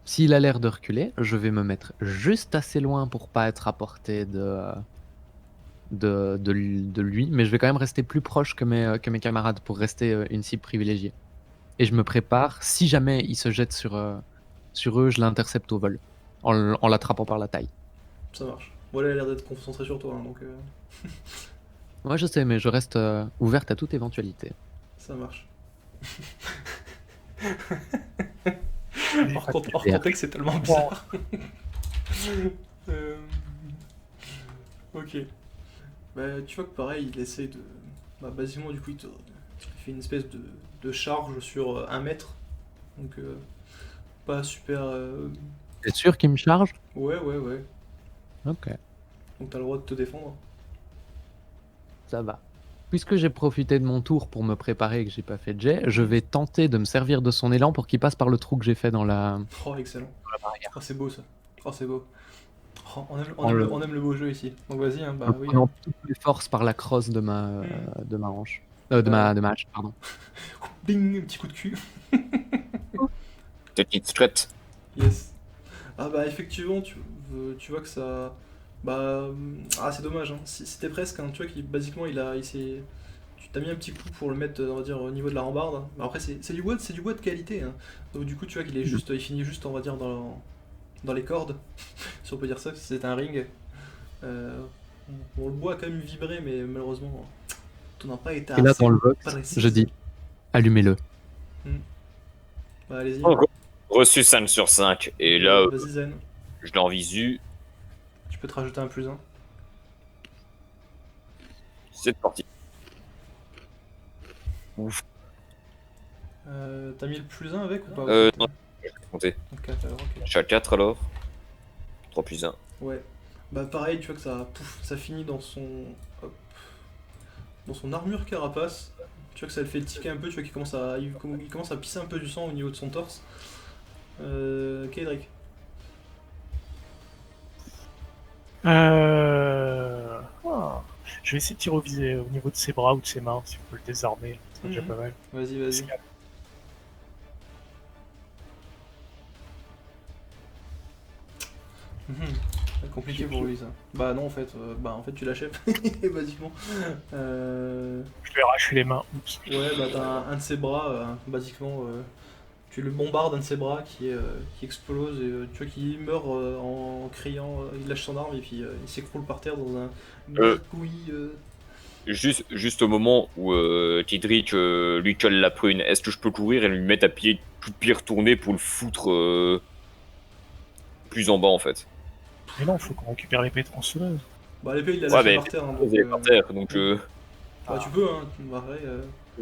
S'il a l'air de reculer, je vais me mettre juste assez loin pour pas être à portée de lui, mais je vais quand même rester plus proche que mes camarades pour rester une cible privilégiée. et je me prépare. Si jamais il se jette sur eux, je l'intercepte au vol en l'attrapant par la taille. Ça marche. Bon, là, elle a l'air d'être concentrée sur toi, hein, donc Moi je sais, mais je reste ouverte à toute éventualité. ça marche. Mais- Hors contexte, c'est tellement bizarre. Euh, Ok. Bah, tu vois que pareil, il essaie de. Bah, basiquement, du coup, il fait une espèce de charge sur 1 mètre. Donc, pas super. T'es sûr qu'il me charge? Ouais, ouais, ouais. Ok, Donc, t'as le droit de te défendre. ça va. Puisque j'ai profité de mon tour pour me préparer et que j'ai pas fait de jet, je vais tenter de me servir de son élan pour qu'il passe par le trou que j'ai fait dans la Oh, excellent. Oh, c'est beau ça. Oh, c'est beau. Oh, En on aime le beau jeu ici. Donc, vas-y, hein, en bah oui. prenant toutes mes forces par la crosse de ma hanche. De ma hache, pardon. Bing, un petit coup de cul. Petite strut. Yes. Ah bah effectivement, tu vois que ça... Bah... c'est dommage, hein. C'était presque, hein. Tu vois qu'il basiquement il s'est... Tu t'as mis un petit coup pour le mettre, on va dire, au niveau de la rambarde, hein. Mais après c'est du bois, c'est du bois de qualité, hein. Donc du coup tu vois qu'il est juste, il finit juste, on va dire, dans les cordes, si on peut dire ça, si c'est un ring. Bon, le bois a quand même vibré, mais malheureusement, tout n'a pas été Et là, assez dans le vox, précis. je dis allumez-le. Bah allez-y. Reçu 5 sur 5. Et là, Vas-y Zen, je l'ai en visu. tu peux te rajouter un +1. C'est parti. Ouf. T'as mis le +1 avec ou pas? Non, je vais compter. Donc 4 alors, ok. Je suis à 4 alors. 3 plus 1. Ouais. Bah pareil, tu vois que ça finit hop, dans son armure carapace. Tu vois que ça le fait tiquer un peu, tu vois qu'il il commence à pisser un peu du sang au niveau de son torse. Kedrick. Je vais essayer de tirer au visé au niveau de ses bras ou de ses mains, si on peut le désarmer. C'est déjà pas mal. Vas-y. Compliqué pour lui ça. Bah non en fait, tu l'achèves, basiquement. Je lui arrache les mains. Oups. Ouais, bah t'as un de ses bras, basiquement, tu le bombardes, un de ses bras qui explose et tu vois qu'il meurt en criant, il lâche son arme et puis il s'écroule par terre dans un gargouillis. Juste au moment où Tidrick lui colle la prune, est-ce que je peux courir et lui mettre à pied tout pied retourné pour le foutre plus en bas en fait? Mais non, faut qu'on récupère l'épée tronçonneuse. Bah l'épée il l'a Ouais, lâché mais par terre, hein, il est par terre, donc bah tu peux, hein, pareil.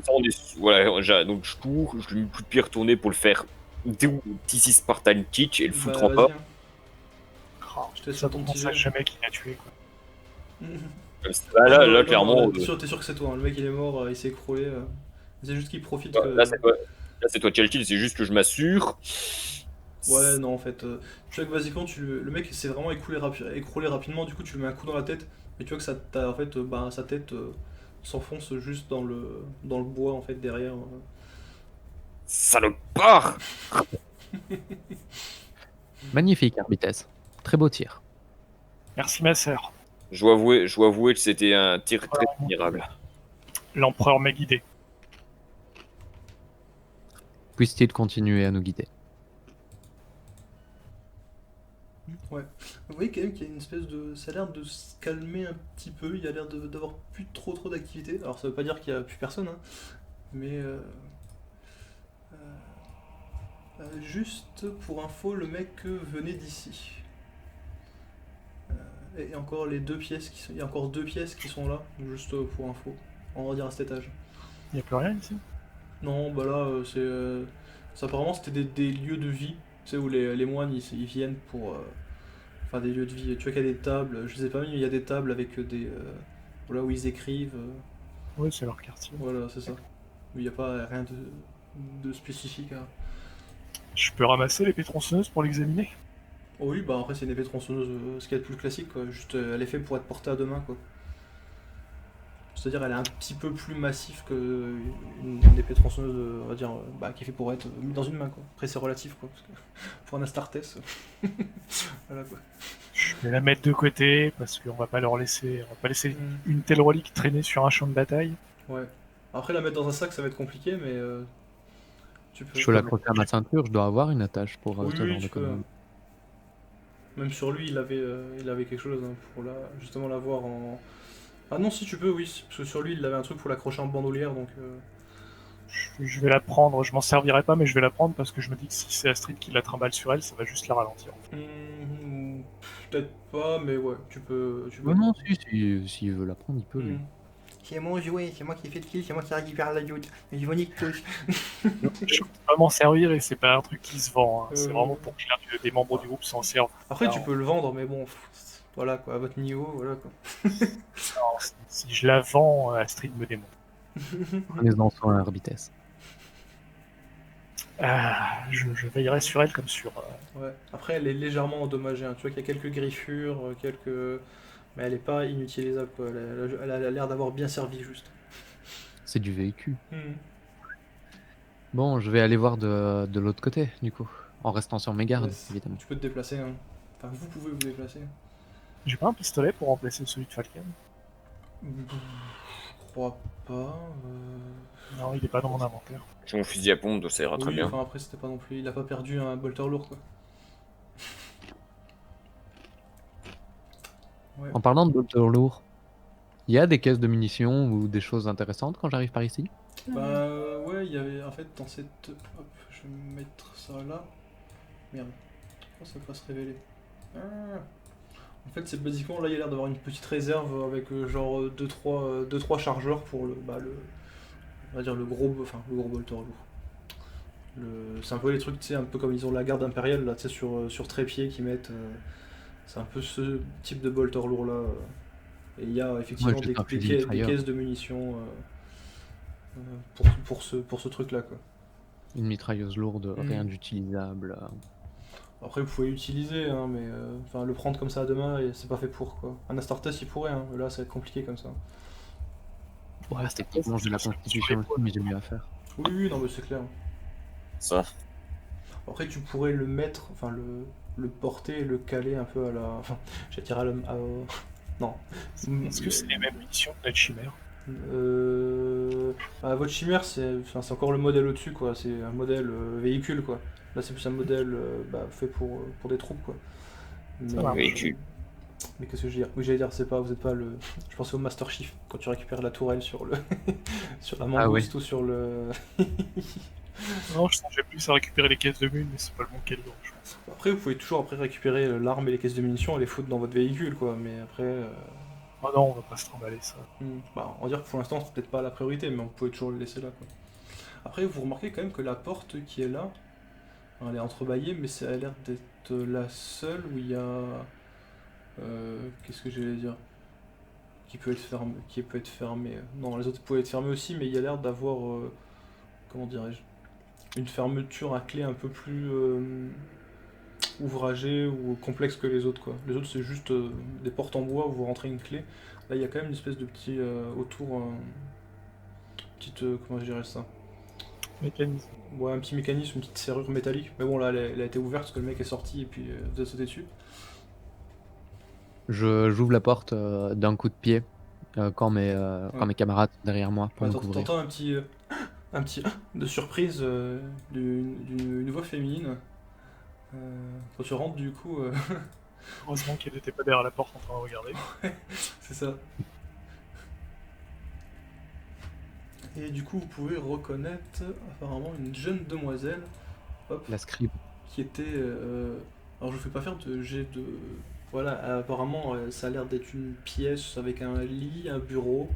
ça, voilà, donc je cours, je lui mets coup de pied retourné pour le faire d'ici Spartan kick et le foutre en Vas-y, bas. hein. Je te laisse Ça ton petit ça jet. jamais qu'il a tué quoi. Là, clairement. T'es sûr que c'est toi, hein. Le mec il est mort, il s'est écroulé. C'est juste qu'il profite que. Là, c'est toi qui as le kill, c'est juste que je m'assure. Ouais, non, en fait, tu vois que basiquement, le mec s'est vraiment écroulé rapidement, du coup, tu lui mets un coup dans la tête, et tu vois que en fait, sa tête s'enfonce juste dans le bois, en fait, derrière. Salopard! Magnifique, Arbitès. Très beau tir. Merci ma sœur. Je dois avouer que c'était un tir très admirable. L'empereur m'a guidé. Puisse-t-il continuer à nous guider. Ouais. Vous voyez quand même qu'il y a une espèce de. Ça a l'air de se calmer un petit peu, il y a l'air d'avoir plus trop d'activité. Alors, ça veut pas dire qu'il y a plus personne, hein, mais. Juste pour info, le mec venait d'ici. Et encore les deux pièces il y a encore 2 pièces qui sont là, juste pour info. On va dire à cet étage. Il n'y a plus rien ici. Non, bah là, apparemment c'était des lieux de vie, tu sais, où les moines ils viennent pour. Enfin, des lieux de vie. Tu vois qu'il y a des tables, je sais pas, mais il y a des tables avec des. Voilà, où ils écrivent. Oui, c'est leur quartier. Voilà, c'est ça. Il n'y a pas rien de spécifique à. Je peux ramasser l'épée tronçonneuse pour l'examiner. Oh oui, bah après c'est une épée tronçonneuse, ce qu'il y a de plus classique, quoi. Juste, elle est faite pour être portée à deux mains, quoi. C'est-à-dire elle est un petit peu plus massif que une épée tronçonneuse, on va dire, qui est fait pour être mise dans une main, quoi. Après c'est relatif, quoi. Parce que pour un Astartes, voilà, quoi. Je vais la mettre de côté parce qu'on va pas laisser une telle relique traîner sur un champ de bataille. Ouais. Après la mettre dans un sac ça va être compliqué, mais Tu peux. Je peux l'accrocher à ma ceinture, je dois avoir une attache pour Oui, ce oui, genre de tu peux. conneries. Même sur lui, il avait quelque chose hein, pour justement l'avoir en. Ah non, si tu peux, oui, parce que sur lui, il avait un truc pour l'accrocher en bandoulière, donc. Je vais la prendre, je m'en servirai pas, mais je vais la prendre parce que je me dis que si c'est Astrid qui la trimballe sur elle, ça va juste la ralentir. En fait. Peut-être pas, mais ouais, tu peux. Oh non, s'il veut la prendre, il peut lui. C'est mon jouet, c'est moi qui fais le kill, c'est moi qui récupère la loot. Mais je vous nique tous. Je peux pas m'en servir et c'est pas un truc qui se vend. Hein. C'est Euh. vraiment pour que des membres du groupe s'en servent. Après, tu Alors, peux le vendre, mais bon, voilà quoi, à votre niveau, voilà quoi. alors, si je la vends, Astrid me démonte. Prenez-en soin à vitesse. Je veillerai sur elle comme sur. Ouais. Après, elle est légèrement endommagée. Hein. Tu vois qu'il y a quelques griffures, mais elle est pas inutilisable quoi. Elle a l'air d'avoir bien servi juste. C'est du véhicule. Hmm. Bon, je vais aller voir de l'autre côté, du coup. En restant sur mes gardes, Yes. évidemment. Tu peux te déplacer. Hein. Enfin, vous pouvez vous déplacer. J'ai pas un pistolet pour remplacer celui de Falcon. Je crois pas. Non, il est pas dans mon inventaire. J'ai mon fusil à pompe, donc ça ira très Oui, bien. enfin après c'était pas non plus. Il a pas perdu un bolter lourd quoi. Ouais. En parlant de bolter lourd, il y a des caisses de munitions ou des choses intéressantes quand j'arrive par ici? Bah ouais, il y avait en fait dans cette. Hop, je vais mettre ça là. Merde. Pourquoi ça peut pas se révéler En fait, c'est basiquement là, il y a l'air d'avoir une petite réserve avec genre 2-3 chargeurs pour on va dire le gros bolter lourd. C'est un peu les trucs, tu sais, un peu comme ils ont la garde impériale là, tu sais, sur trépied qui mettent. C'est un peu ce type de bolter lourd là. Et il y a effectivement Ouais, j'ai un fusil des mitrailleur. caisses de munitions pour ce truc là quoi. Une mitrailleuse lourde, Mhm. rien d'utilisable. Après, vous pouvez l'utiliser, hein, mais enfin le prendre comme ça à deux mains, et c'est pas fait pour quoi. Un Astartes, il pourrait, hein, mais là, ça va être compliqué comme ça. Ouais, techniquement, j'ai la constitution aussi, mais j'ai mieux à faire. Oui, oui, non, mais c'est clair. Ça. Après, tu pourrais le mettre, enfin le porter et le caler un peu à la. Enfin, j'allais dire non. Est-ce que c'est les mêmes munitions que la chimère? Votre chimère, c'est encore le modèle au-dessus, quoi. C'est un modèle véhicule, quoi. Là, c'est plus un modèle fait pour des troupes, quoi. Mais, va. Véhicule. mais qu'est-ce que je veux dire? Oui, j'allais dire, vous êtes pas le. Je pensais au Master Chief quand tu récupères la tourelle sur sur la mangouste ou sur le. Non, je songeais plus à récupérer les caisses de mules, mais c'est pas le bon calibre, je pense. Après, vous pouvez toujours après récupérer l'arme et les caisses de munitions et les foutre dans votre véhicule, quoi. Mais après. Oh non, on va pas se trimballer ça. Bah, on va dire que pour l'instant, c'est peut-être pas la priorité, mais on pouvait toujours le laisser là, quoi. Après, vous remarquez quand même que la porte qui est là, elle est entrebâillée, mais ça a l'air d'être la seule où il y a. Qu'est-ce que j'allais dire? Qui peut être fermée. Non, les autres pouvaient être fermées aussi, mais il y a l'air d'avoir. Comment dirais-je? Une fermeture à clé un peu plus ouvragée ou complexe que les autres, quoi. Les autres, c'est juste des portes en bois où vous rentrez une clé. Là, il y a quand même une espèce de petit. Autour. Petite. Comment je dirais ça? Mécanisme. Ouais, un petit mécanisme, une petite serrure métallique. Mais bon, là, elle a été ouverte parce que le mec est sorti et puis vous avez sauté dessus. J'ouvre la porte d'un coup de pied quand mes camarades sont derrière moi pour me couvrir. T'entends un petit de surprise d'une voix féminine. Quand tu rentres, du coup, Heureusement qu'elle n'était pas derrière la porte en train de regarder. c'est ça. Et du coup, vous pouvez reconnaître apparemment une jeune demoiselle. Hop. La scribe. Qui était. Alors, je vous fais pas faire de jet de. Voilà, apparemment, ça a l'air d'être une pièce avec un lit, un bureau.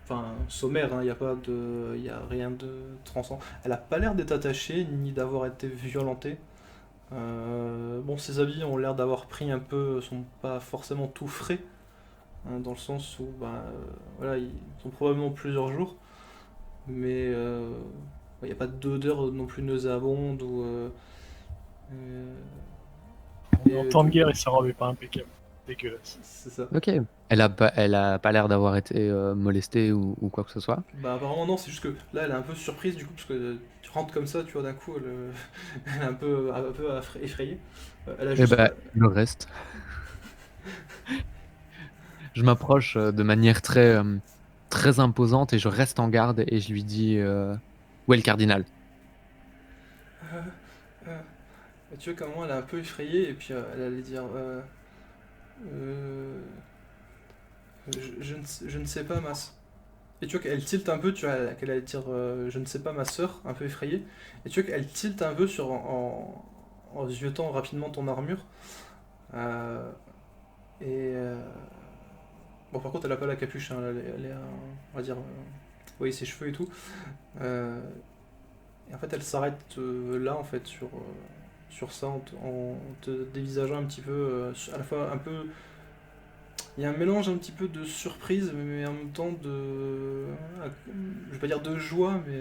Enfin, sommaire, il n'y a pas de. Y a rien de transcendant. Elle a pas l'air d'être attachée, ni d'avoir été violentée. Bon, ses habits ont l'air d'avoir pris un peu. Sont pas forcément tout frais. Hein, dans le sens où, voilà, ils sont probablement plusieurs jours. Mais il n'y a pas d'odeur non plus nauséabonde ou. On est en temps de guerre et sa robe est pas impeccable. Dégueulasse. C'est ça. Ok. Elle a pas l'air d'avoir été molestée ou quoi que ce soit. Bah apparemment non, c'est juste que là elle est un peu surprise du coup parce que tu rentres comme ça, tu vois d'un coup elle est un peu effrayée. Elle a Et juste... le reste. Je m'approche de manière très imposante et je reste en garde et je lui dis où est le cardinal? Et tu vois comment elle est un peu effrayée et puis elle allait dire euh, je ne sais pas et tu vois qu'elle tilte un peu, tu vois qu'elle allait dire je ne sais pas ma sœur, un peu effrayée. Et tu vois qu'elle tilte un peu en ziotant rapidement ton armure. Euh, et bon par contre elle a pas la capuche, hein, elle est on va dire vous voyez ses cheveux et tout. Euh, et en fait elle s'arrête là en fait sur ça en te dévisageant un petit peu à la fois un peu. Il y a un mélange un petit peu de surprise, mais en même temps je vais pas dire de joie, mais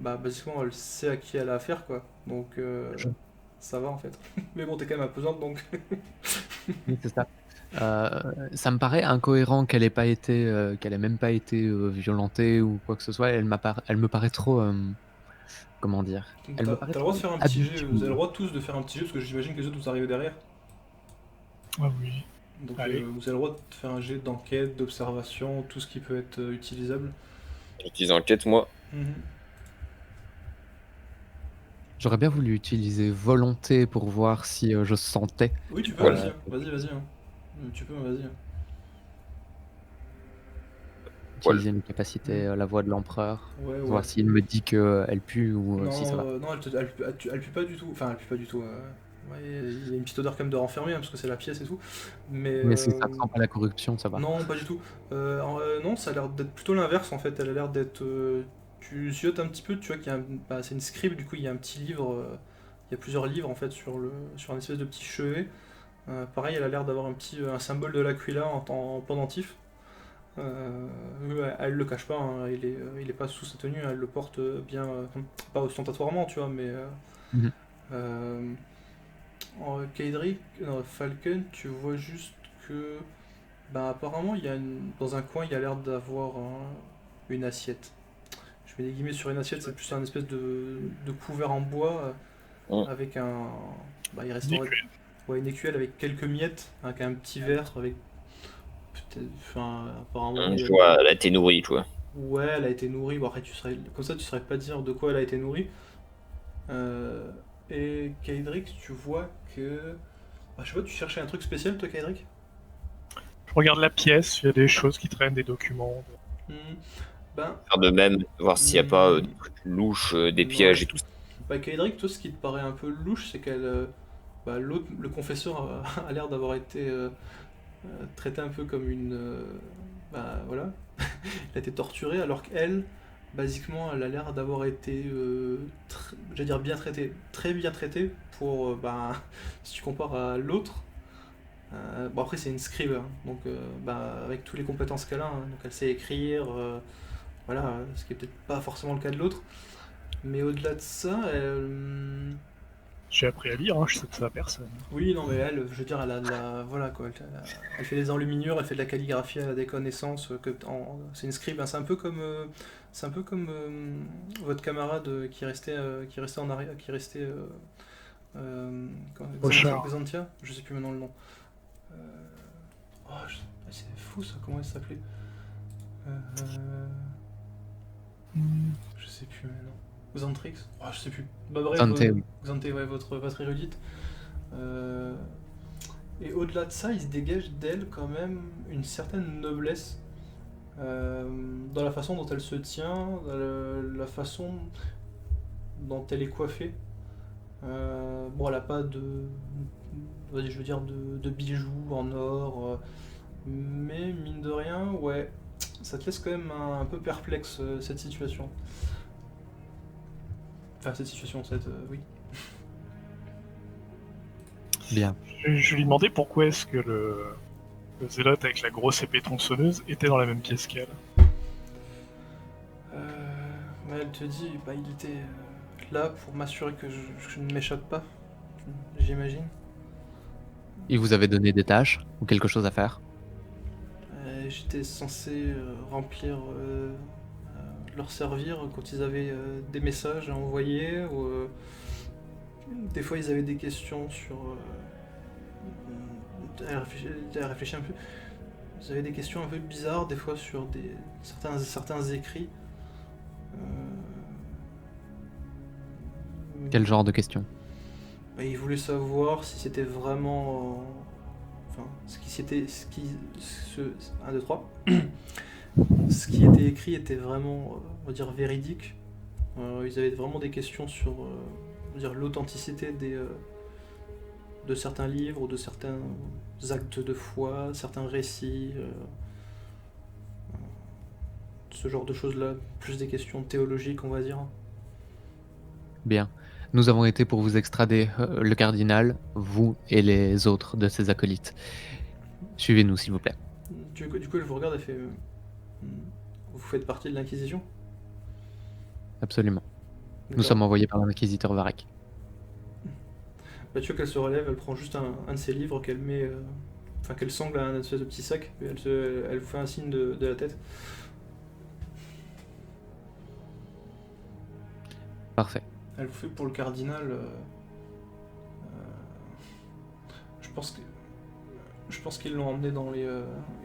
bah basiquement elle sait à qui elle a affaire quoi. Donc Je- ça va en fait. Mais bon t'es quand même imposante donc. Oui, c'est ça. Ça me paraît incohérent qu'elle ait même pas été violentée ou quoi que ce soit. Elle me paraît trop, comment dire, Donc elle me t'as paraît le droit de trop faire un petit jet, vous avez le habituée. droit tous de faire un petit jet parce que j'imagine que les autres vous arrivez derrière. Ah oui. Donc Allez. vous avez le droit de faire un jet d'enquête, d'observation, tout ce qui peut être utilisable. J'utilise enquête, moi. Mhm. J'aurais bien voulu utiliser volonté pour voir si je sentais Oui tu peux, Voilà. vas-y, hein. Vas-y, hein. Tu peux, vas-y, hein. Voilà. utiliser mes capacités, Mhm. la voix de l'empereur, Ouais, ouais. voir s'il me dit qu'elle pue ou si ça va. Non, elle pue pas du tout. Enfin, elle pue pas du tout. Ouais, il y a une petite odeur quand même de renfermé, hein, parce que c'est la pièce et tout. Mais Mais si ça sent pas la corruption, ça va. non, pas du tout. Non, ça a l'air d'être plutôt l'inverse en fait. Elle a l'air d'être. Tu ziotes un petit peu, tu vois qu'il y a bah, c'est une scribe, du coup il y a un petit livre. Il y a plusieurs livres en fait sur un espèce de petit chevet. Pareil, elle a l'air d'avoir un symbole de l'Aquila en pendentif. Elle le cache pas, hein, il est pas sous sa tenue, elle le porte bien, pas ostentatoirement, tu vois, mais Mhm. euh, en Kaedric, Falcon, tu vois juste que, bah, apparemment, dans un coin, il y a l'air d'avoir une assiette. Je mets des guillemets sur une assiette, c'est plus un espèce de couvert en bois Mm. avec bah, il Une resterait, écuelle. ouais, une écuelle avec quelques miettes, avec un petit verre avec peut-être, enfin, apparemment, il y Je a. vois, elle a été nourrie, tu vois. Ouais, elle a été nourrie. Bon, après, comme ça, tu saurais pas dire de quoi elle a été nourrie. Euh, et Kaedric, tu vois que. Ah, je sais pas, tu cherchais un truc spécial, toi, Kaedric? Je regarde la pièce, il y a des choses qui traînent, des documents. Hmm, Ben. Faire de même, voir s'il n'y a pas hmm, des trucs louches, des ouais. pièges et tout ça. Bah, Kaedric, toi, ce qui te paraît un peu louche, c'est qu'elle. Bah, l'autre, le confesseur, a l'air d'avoir été traité un peu comme une. Bah, voilà. Il a été torturé, alors qu'elle. Basiquement, elle a l'air d'avoir été, j'allais dire bien traitée, très bien traitée pour, bah, si tu compares à l'autre. Bon après c'est une scribe, hein, donc bah, avec toutes les compétences qu'elle a, hein, donc elle sait écrire, voilà, ce qui est peut-être pas forcément le cas de l'autre. Mais au-delà de ça, J'ai appris à lire, hein, je sais que ça à personne. oui non mais elle, je veux dire, elle a de la, voilà quoi, elle fait des enluminures, elle fait de la calligraphie, elle a des connaissances c'est une scribe, hein, c'est un peu comme votre camarade qui restait en arrière, qui restait Rochard. Xantia, je sais plus maintenant le nom. Euh, oh, c'est fou ça, comment elle s'appelait? Euh, je sais plus maintenant. Xantrix? Oh, je sais plus. Bah bref, Santé, oui. Xanté, ouais, votre érudite. Euh, et au-delà de ça, il se dégage d'elle quand même une certaine noblesse dans la façon dont elle se tient, dans la façon dont elle est coiffée. Bon, elle a pas je veux dire, de bijoux en or, mais mine de rien, ouais, ça te laisse quand même un peu perplexe cette situation. Enfin, cette situation, oui. Bien. Je lui demandais pourquoi est-ce que le zélote avec la grosse épée tronçonneuse était dans la même pièce qu'elle. Ouais, elle te dit, bah, il était là pour m'assurer que je ne m'échappe pas, j'imagine. Il vous avait donné des tâches ou quelque chose à faire? J'étais censé remplir, leur servir quand ils avaient des messages à envoyer, ou des fois ils avaient des questions sur. Elle réfléchit un peu. Ils avaient des questions un peu bizarres, des fois sur certains écrits. Euh, Quel genre de questions? Bah, il voulait savoir si c'était vraiment... enfin, ce qui s'était... Ce qui... 1, 2, 3. Ce qui était écrit était vraiment, on va dire, véridique. Ils avaient vraiment des questions sur on va dire, l'authenticité de certains livres, de certains actes de foi, certains récits, ce genre de choses-là. Plus des questions théologiques, on va dire. Bien. Nous avons été pour vous extrader le cardinal, vous et les autres de ses acolytes. Suivez-nous, s'il vous plaît. Du coup, elle vous regarde et fait... vous faites partie de l'Inquisition? Absolument. Nous D'accord. sommes envoyés par l'inquisiteur Varek. Bah, tu vois qu'elle se relève, elle prend juste un de ses livres qu'elle met... enfin, qu'elle sangle à un espèce de petit sac, et elle vous fait un signe de la tête. Parfait. Elle vous fait pour le cardinal... je pense qu'ils l'ont emmené dans les...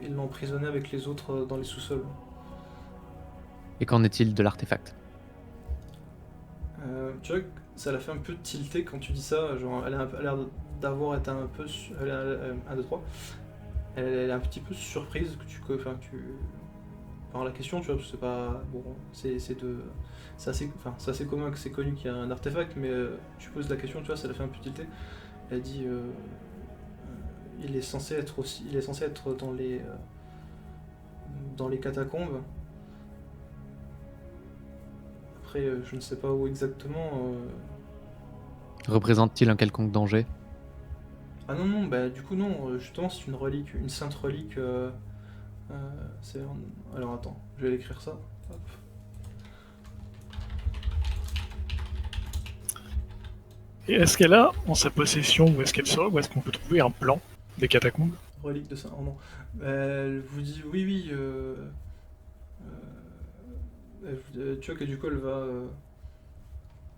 ils l'ont emprisonné avec les autres dans les sous-sols. Et qu'en est-il de l'artefact? Tu vois que ça l'a fait un peu tilter quand tu dis ça, genre elle a l'air d'avoir été un peu... Elle a, 1, 2, 3. Elle est un petit peu surprise que tu... Enfin, par la question, tu vois, parce que c'est pas... Bon, c'est de... C'est assez commun que c'est connu qu'il y a un artefact, mais tu poses la question, tu vois, ça l'a fait un peu tilter. Elle dit... il est censé être aussi... Il est censé être dans les catacombes. Après, je ne sais pas où exactement... Représente-t-il un quelconque danger? Ah non, non, bah du coup non, justement c'est une relique, une sainte relique. Alors attends, je vais l'écrire ça. Hop. Et est-ce qu'elle a en sa possession, où est-ce qu'elle sort, où est-ce qu'on peut trouver un plan des catacombes? Relique de Saint. Oh non. Elle vous dit oui, oui. Tu vois que du coup elle va.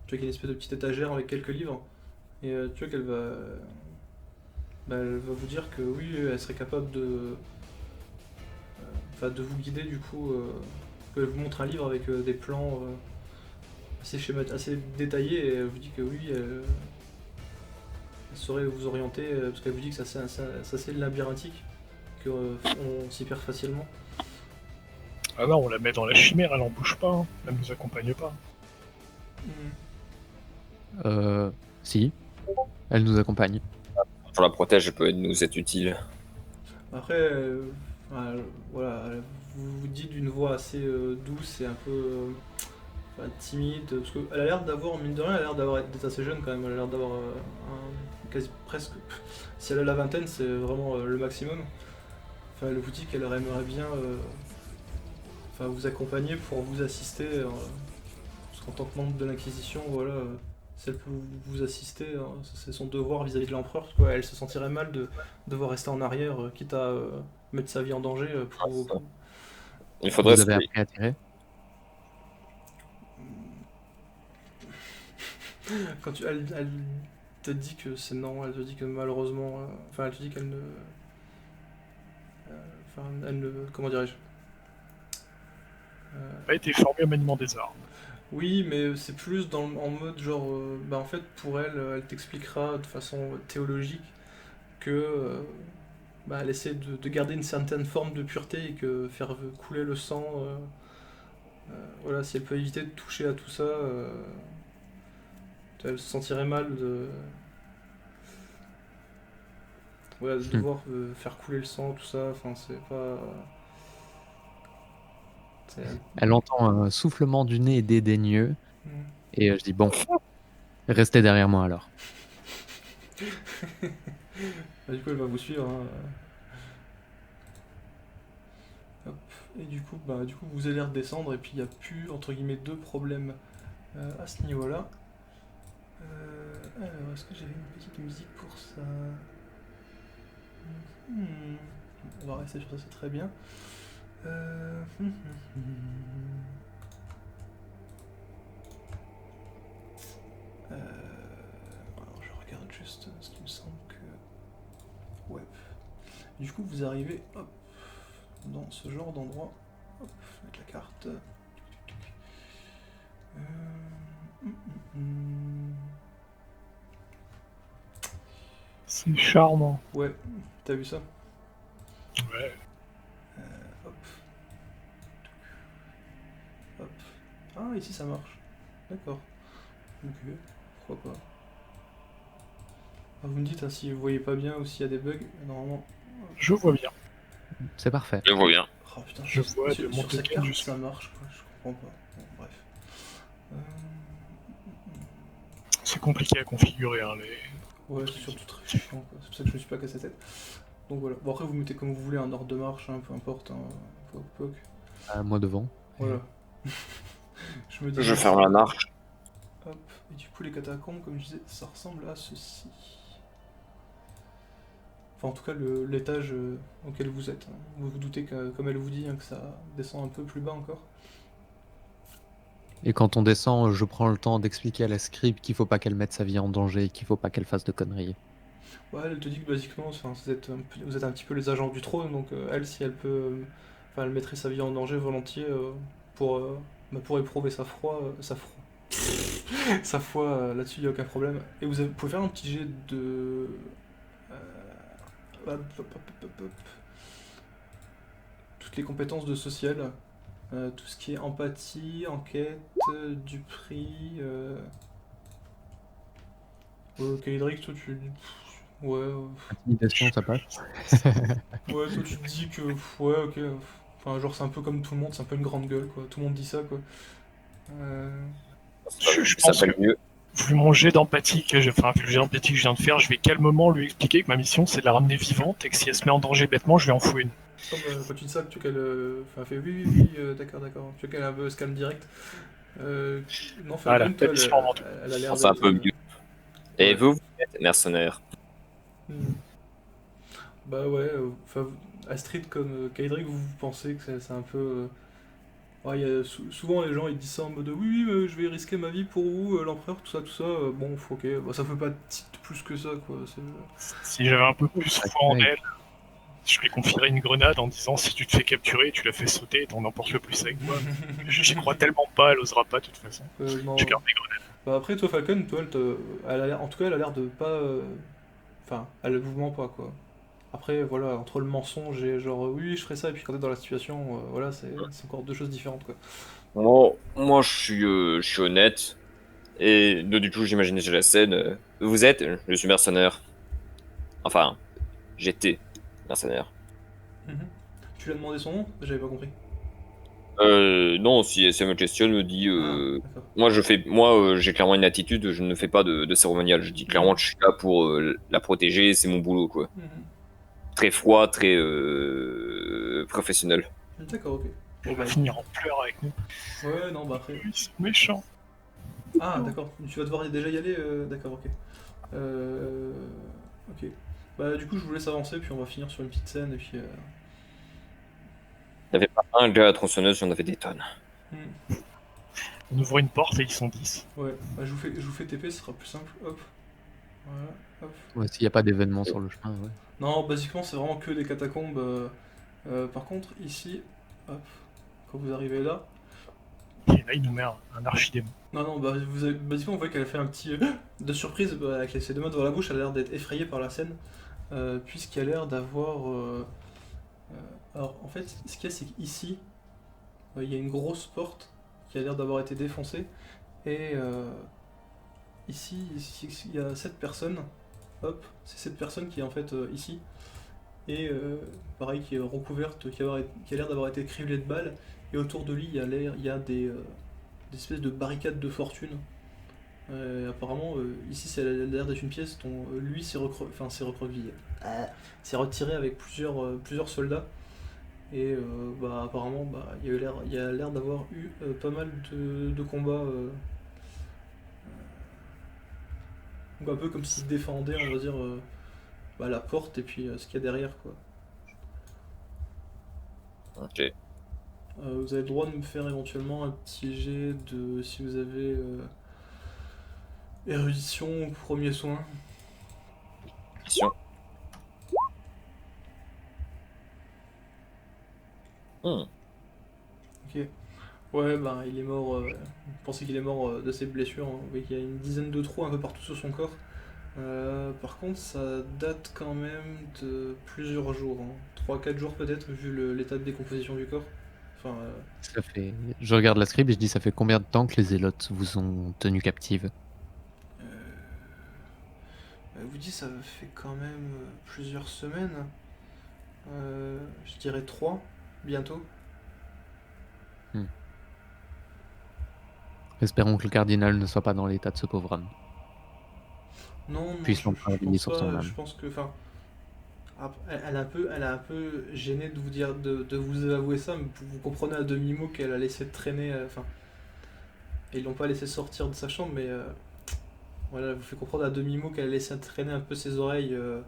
Tu vois qu'il y a une espèce de petite étagère avec quelques livres. Et tu vois qu'elle va. Bah, elle va vous dire que oui, elle serait capable de. Enfin, de vous guider du coup. Qu'elle vous montre un livre avec des plans assez détaillés. Et elle vous dit que oui, elle saurait vous orienter. Parce qu'elle vous dit que ça c'est assez labyrinthique. Qu'on s'y perd facilement. Ah non, on la met dans la chimère, elle en bouge pas, hein. Elle nous accompagne pas. Si. Elle nous accompagne. On la protège, elle peut nous être utile. Après, voilà, vous vous dites d'une voix assez douce et un peu enfin, timide, parce qu'elle a l'air d'avoir, mine de rien, elle a l'air d'être assez jeune quand même, elle a l'air d'avoir quasi presque, si elle a la vingtaine, c'est vraiment le maximum. Enfin, elle vous dit qu'elle aimerait bien enfin, vous accompagner pour vous assister, parce qu'en tant que membre de l'Inquisition, voilà, si elle peut vous assister, hein, c'est son devoir vis-à-vis de l'empereur, parce qu'elle se sentirait mal de devoir rester en arrière, quitte à mettre sa vie en danger pour vous. Il faudrait Vous avez appris à tirer? Quand elle te dit que c'est non, elle te dit que malheureusement, enfin elle te dit qu'elle ne, enfin elle ne, comment dirais-je, Elle a été formée au maniement des armes. oui, mais c'est plus en mode genre, bah en fait pour elle, elle t'expliquera de façon théologique que bah, elle essaie de garder une certaine forme de pureté et que faire couler le sang, voilà, si elle peut éviter de toucher à tout ça, elle se sentirait mal de, voilà, de devoir faire couler le sang, tout ça, enfin c'est pas... Elle entend un soufflement du nez dédaigneux. Hmm. Et je dis bon, restez derrière moi alors. Bah, du coup elle va vous suivre, hein. Hop. Et du coup, vous allez redescendre et puis il n'y a plus entre guillemets deux problèmes à ce niveau-là. Alors, est-ce que j'avais une petite musique pour ça? On va rester sur ça, c'est très bien. Alors, je regarde juste ce qui me semble que... Ouais. Du coup, vous arrivez hop, dans ce genre d'endroit. Hop, avec la carte. C'est charmant. Ouais, t'as vu ça? Ouais. Hop. Hop. Ah, ici ça marche. D'accord. Ok, pourquoi pas. Ah, vous me dites hein, si vous voyez pas bien ou s'il y a des bugs, normalement. Je vois bien. C'est parfait. Je vois bien. Oh putain, Je vois de sur mon cette token carte jusque- ça marche quoi, je comprends pas. Bon, bref. Euh, C'est compliqué à configurer, hein, les... Ouais, c'est surtout très chiant quoi, c'est pour ça que je me suis pas cassé la tête. Donc voilà, bon après vous mettez comme vous voulez un ordre de marche, hein, peu importe, hein. Poc, poc. Moi devant. Voilà. Je me dis. Je ferme la marche. Hop, et du coup les catacombes, comme je disais, ça ressemble à ceci. Enfin en tout cas l'étage auquel vous êtes. Hein. Vous vous doutez que, comme elle vous dit, hein, que ça descend un peu plus bas encore. Et quand on descend, je prends le temps d'expliquer à la scribe qu'il faut pas qu'elle mette sa vie en danger et qu'il faut pas qu'elle fasse de conneries. Ouais, elle te dit que basiquement, enfin, vous êtes un petit peu les agents du trône, donc elle, si elle peut, enfin, elle mettrait sa vie en danger volontiers pour, pour éprouver sa foi là-dessus, il n'y a aucun problème. Et vous pouvez faire un petit jet de. Hop, hop, hop, hop, hop. Toutes les compétences de social, tout ce qui est empathie, enquête, du prix. Kaedric, toi tu. Ouais. Intimidation, ça passe. Ouais, toi tu te dis que. Ouais, ok. Enfin, genre, c'est un peu comme tout le monde, c'est un peu une grande gueule, quoi. Tout le monde dit ça, quoi. Je Ça pense s'appelle que, mieux. vu mon jet d'empathie que je... enfin, vu le jet d'empathie que je viens de faire, je vais calmement lui expliquer que ma mission c'est de la ramener vivante et que si elle se met en danger bêtement, je vais en fouer une. Comme, quand tu dis ça, tu veux qu'elle. Enfin, elle fait oui, oui, oui, d'accord, d'accord. Tu veux qu'elle un peu se calme direct. Non, Voilà, Falcon, toi, la mission avant tout. elle a l'air C'est un d'être. peu mieux. Et Ouais. vous êtes mercenaire. Hmm. Bah ouais, enfin, Astrid comme Kaedric, vous pensez que c'est un peu. Ouais, souvent les gens ils disent ça en mode oui, oui, je vais risquer ma vie pour vous, l'empereur, tout ça, tout ça. Bon, ok, bah, ça fait pas plus que ça, quoi. Si j'avais un peu plus foi en Ouais. elle, je lui confierais une grenade en disant si tu te fais capturer, tu la fais sauter et t'en emportes le plus avec toi. J'y crois tellement pas, elle osera pas de toute façon. Non. Je garde mes grenades. Bah après, toi, Falcon, toi, elle a l'air, en tout cas, elle a l'air de pas. Enfin, elle vous ment pas, quoi. Après, voilà, entre le mensonge et genre oui, je ferai ça, et puis quand t'es dans la situation, voilà, c'est encore deux choses différentes, quoi. Moi, je suis honnête. Et du coup, j'imagine déjà la scène. Vous êtes? Je suis mercenaire. Enfin, j'étais mercenaire. Mhm. Tu lui as demandé son nom? J'avais pas compris. Non, si elle me questionne, me dit. Ah, d'accord. Moi, j'ai clairement une attitude. Je ne fais pas de cérémonial. Je dis clairement que je suis là pour la protéger. C'est mon boulot, quoi. Mhm. Très froid, très professionnel. D'accord, ok. Elle Bon, va bah, finir en pleurs avec nous. ouais, non, bah après. Ils sont méchants. Ah, d'accord, tu vas devoir déjà y aller, d'accord, ok. Euh, ok. Bah, du coup, je vous laisse avancer, puis on va finir sur une petite scène, et puis. Il n'y avait pas un gars à la tronçonneuse, il y en avait des tonnes. Hmm. On ouvre une porte et ils sont 10. Ouais, bah, je vous fais TP, ce sera plus simple, hop. Voilà, hop. Ouais, s'il n'y a pas d'événement sur le chemin, ouais. Non, basiquement, c'est vraiment que des catacombes. Par contre, ici, hop, quand vous arrivez là. Et là, il nous met un archidémon. Non, bah, basiquement, vous voyez qu'elle a fait un petit. De surprise, bah, avec ses deux mains devant la bouche, elle a l'air d'être effrayée par la scène, puisqu'il a l'air d'avoir. Alors, en fait, ce qu'il y a, c'est qu'ici, il y a une grosse porte qui a l'air d'avoir été défoncée, et ici, il y a 7 personnes. Hop, c'est cette personne qui est en fait ici. Et pareil, qui est recouverte, qui a l'air d'avoir été criblée de balles. Et autour de lui, il y a des espèces de barricades de fortune. Apparemment, ici, ça a l'air d'être une pièce dont lui s'est recroquevillé. S'est retiré avec plusieurs soldats. Et bah, apparemment, bah, il y a l'air d'avoir eu pas mal de combats. Donc un peu comme s'il défendait, on va dire, bah, la porte et puis ce qu'il y a derrière, quoi. Ok. Vous avez le droit de me faire éventuellement un petit jet de si vous avez érudition ou premier soin. Mission. Hmm. Ok. Ouais, bah il est mort. Vous pensez qu'il est mort de ses blessures. Hein. Vous voyez qu'il y a une dizaine de trous un peu partout sur son corps. Par contre, ça date quand même de plusieurs jours, hein. 3-4 jours peut-être, vu l'état de décomposition du corps. Enfin, Ça fait... Je regarde la scribe et je dis ça fait combien de temps que les zélotes vous ont tenu captive? elle vous dit ça fait quand même plusieurs semaines. Je dirais 3, bientôt. Espérons que le cardinal ne soit pas dans l'état de ce pauvre homme. Non, Puisse je l'empereur pense veiller sur son pas. âme. Je pense que, enfin, elle est un peu gênée de vous dire, de vous avouer ça, mais vous comprenez à demi-mot qu'elle a laissé traîner. Enfin, et ils l'ont pas laissé sortir de sa chambre, mais voilà, elle vous fait comprendre à demi-mot qu'elle a laissé traîner un peu ses oreilles, euh,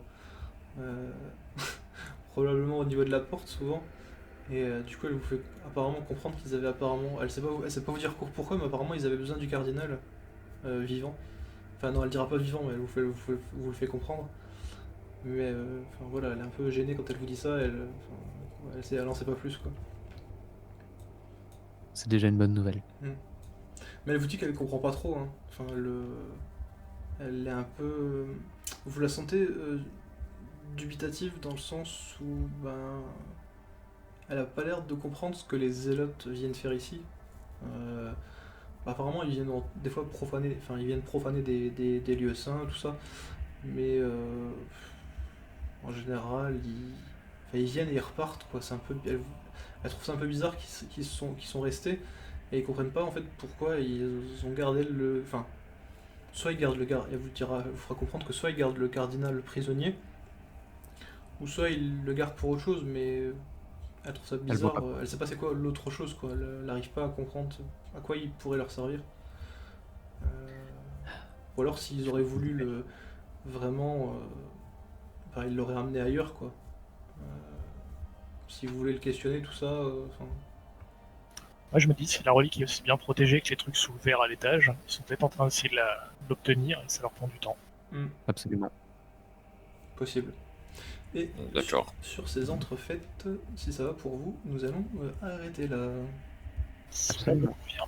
probablement au niveau de la porte souvent. Et du coup, elle vous fait apparemment comprendre qu'ils avaient apparemment, elle sait pas vous dire pourquoi, mais apparemment ils avaient besoin du cardinal vivant. Enfin non, elle dira pas vivant, mais vous le fait comprendre. Mais enfin voilà, elle est un peu gênée quand elle vous dit ça, elle en sait pas plus quoi. C'est déjà une bonne nouvelle. Mais elle vous dit qu'elle comprend pas trop, hein. Enfin, elle est un peu. Vous la sentez dubitative dans le sens où, ben. Elle a pas l'air de comprendre ce que les zélotes viennent faire ici. Apparemment, ils viennent des fois profaner, enfin, ils viennent profaner des lieux saints, tout ça. Mais en général, enfin, ils viennent et ils repartent, quoi. C'est un peu, elle trouve ça un peu bizarre qu'ils sont restés et ils comprennent pas en fait pourquoi ils ont gardé le. Enfin, soit ils gardent le gardien, elle vous fera comprendre que soit ils gardent le cardinal prisonnier, ou soit ils le gardent pour autre chose, mais elle trouve ça Elle voit bizarre. pas. Elle sait pas c'est quoi l'autre chose, quoi. Elle n'arrive pas à comprendre à quoi il pourrait leur servir. Euh, Ou alors s'ils auraient voulu le vraiment, enfin, ils l'auraient amené ailleurs, quoi. Euh, Si vous voulez le questionner, tout ça, enfin, Moi, je me dis, si la relique est aussi bien protégée que les trucs sous verre à l'étage, ils sont peut-être en train d'essayer de l'obtenir et ça leur prend du temps. Absolument. possible. Et D'accord. sur ces entrefaites, si ça va pour vous, nous allons arrêter là. Ça me convient.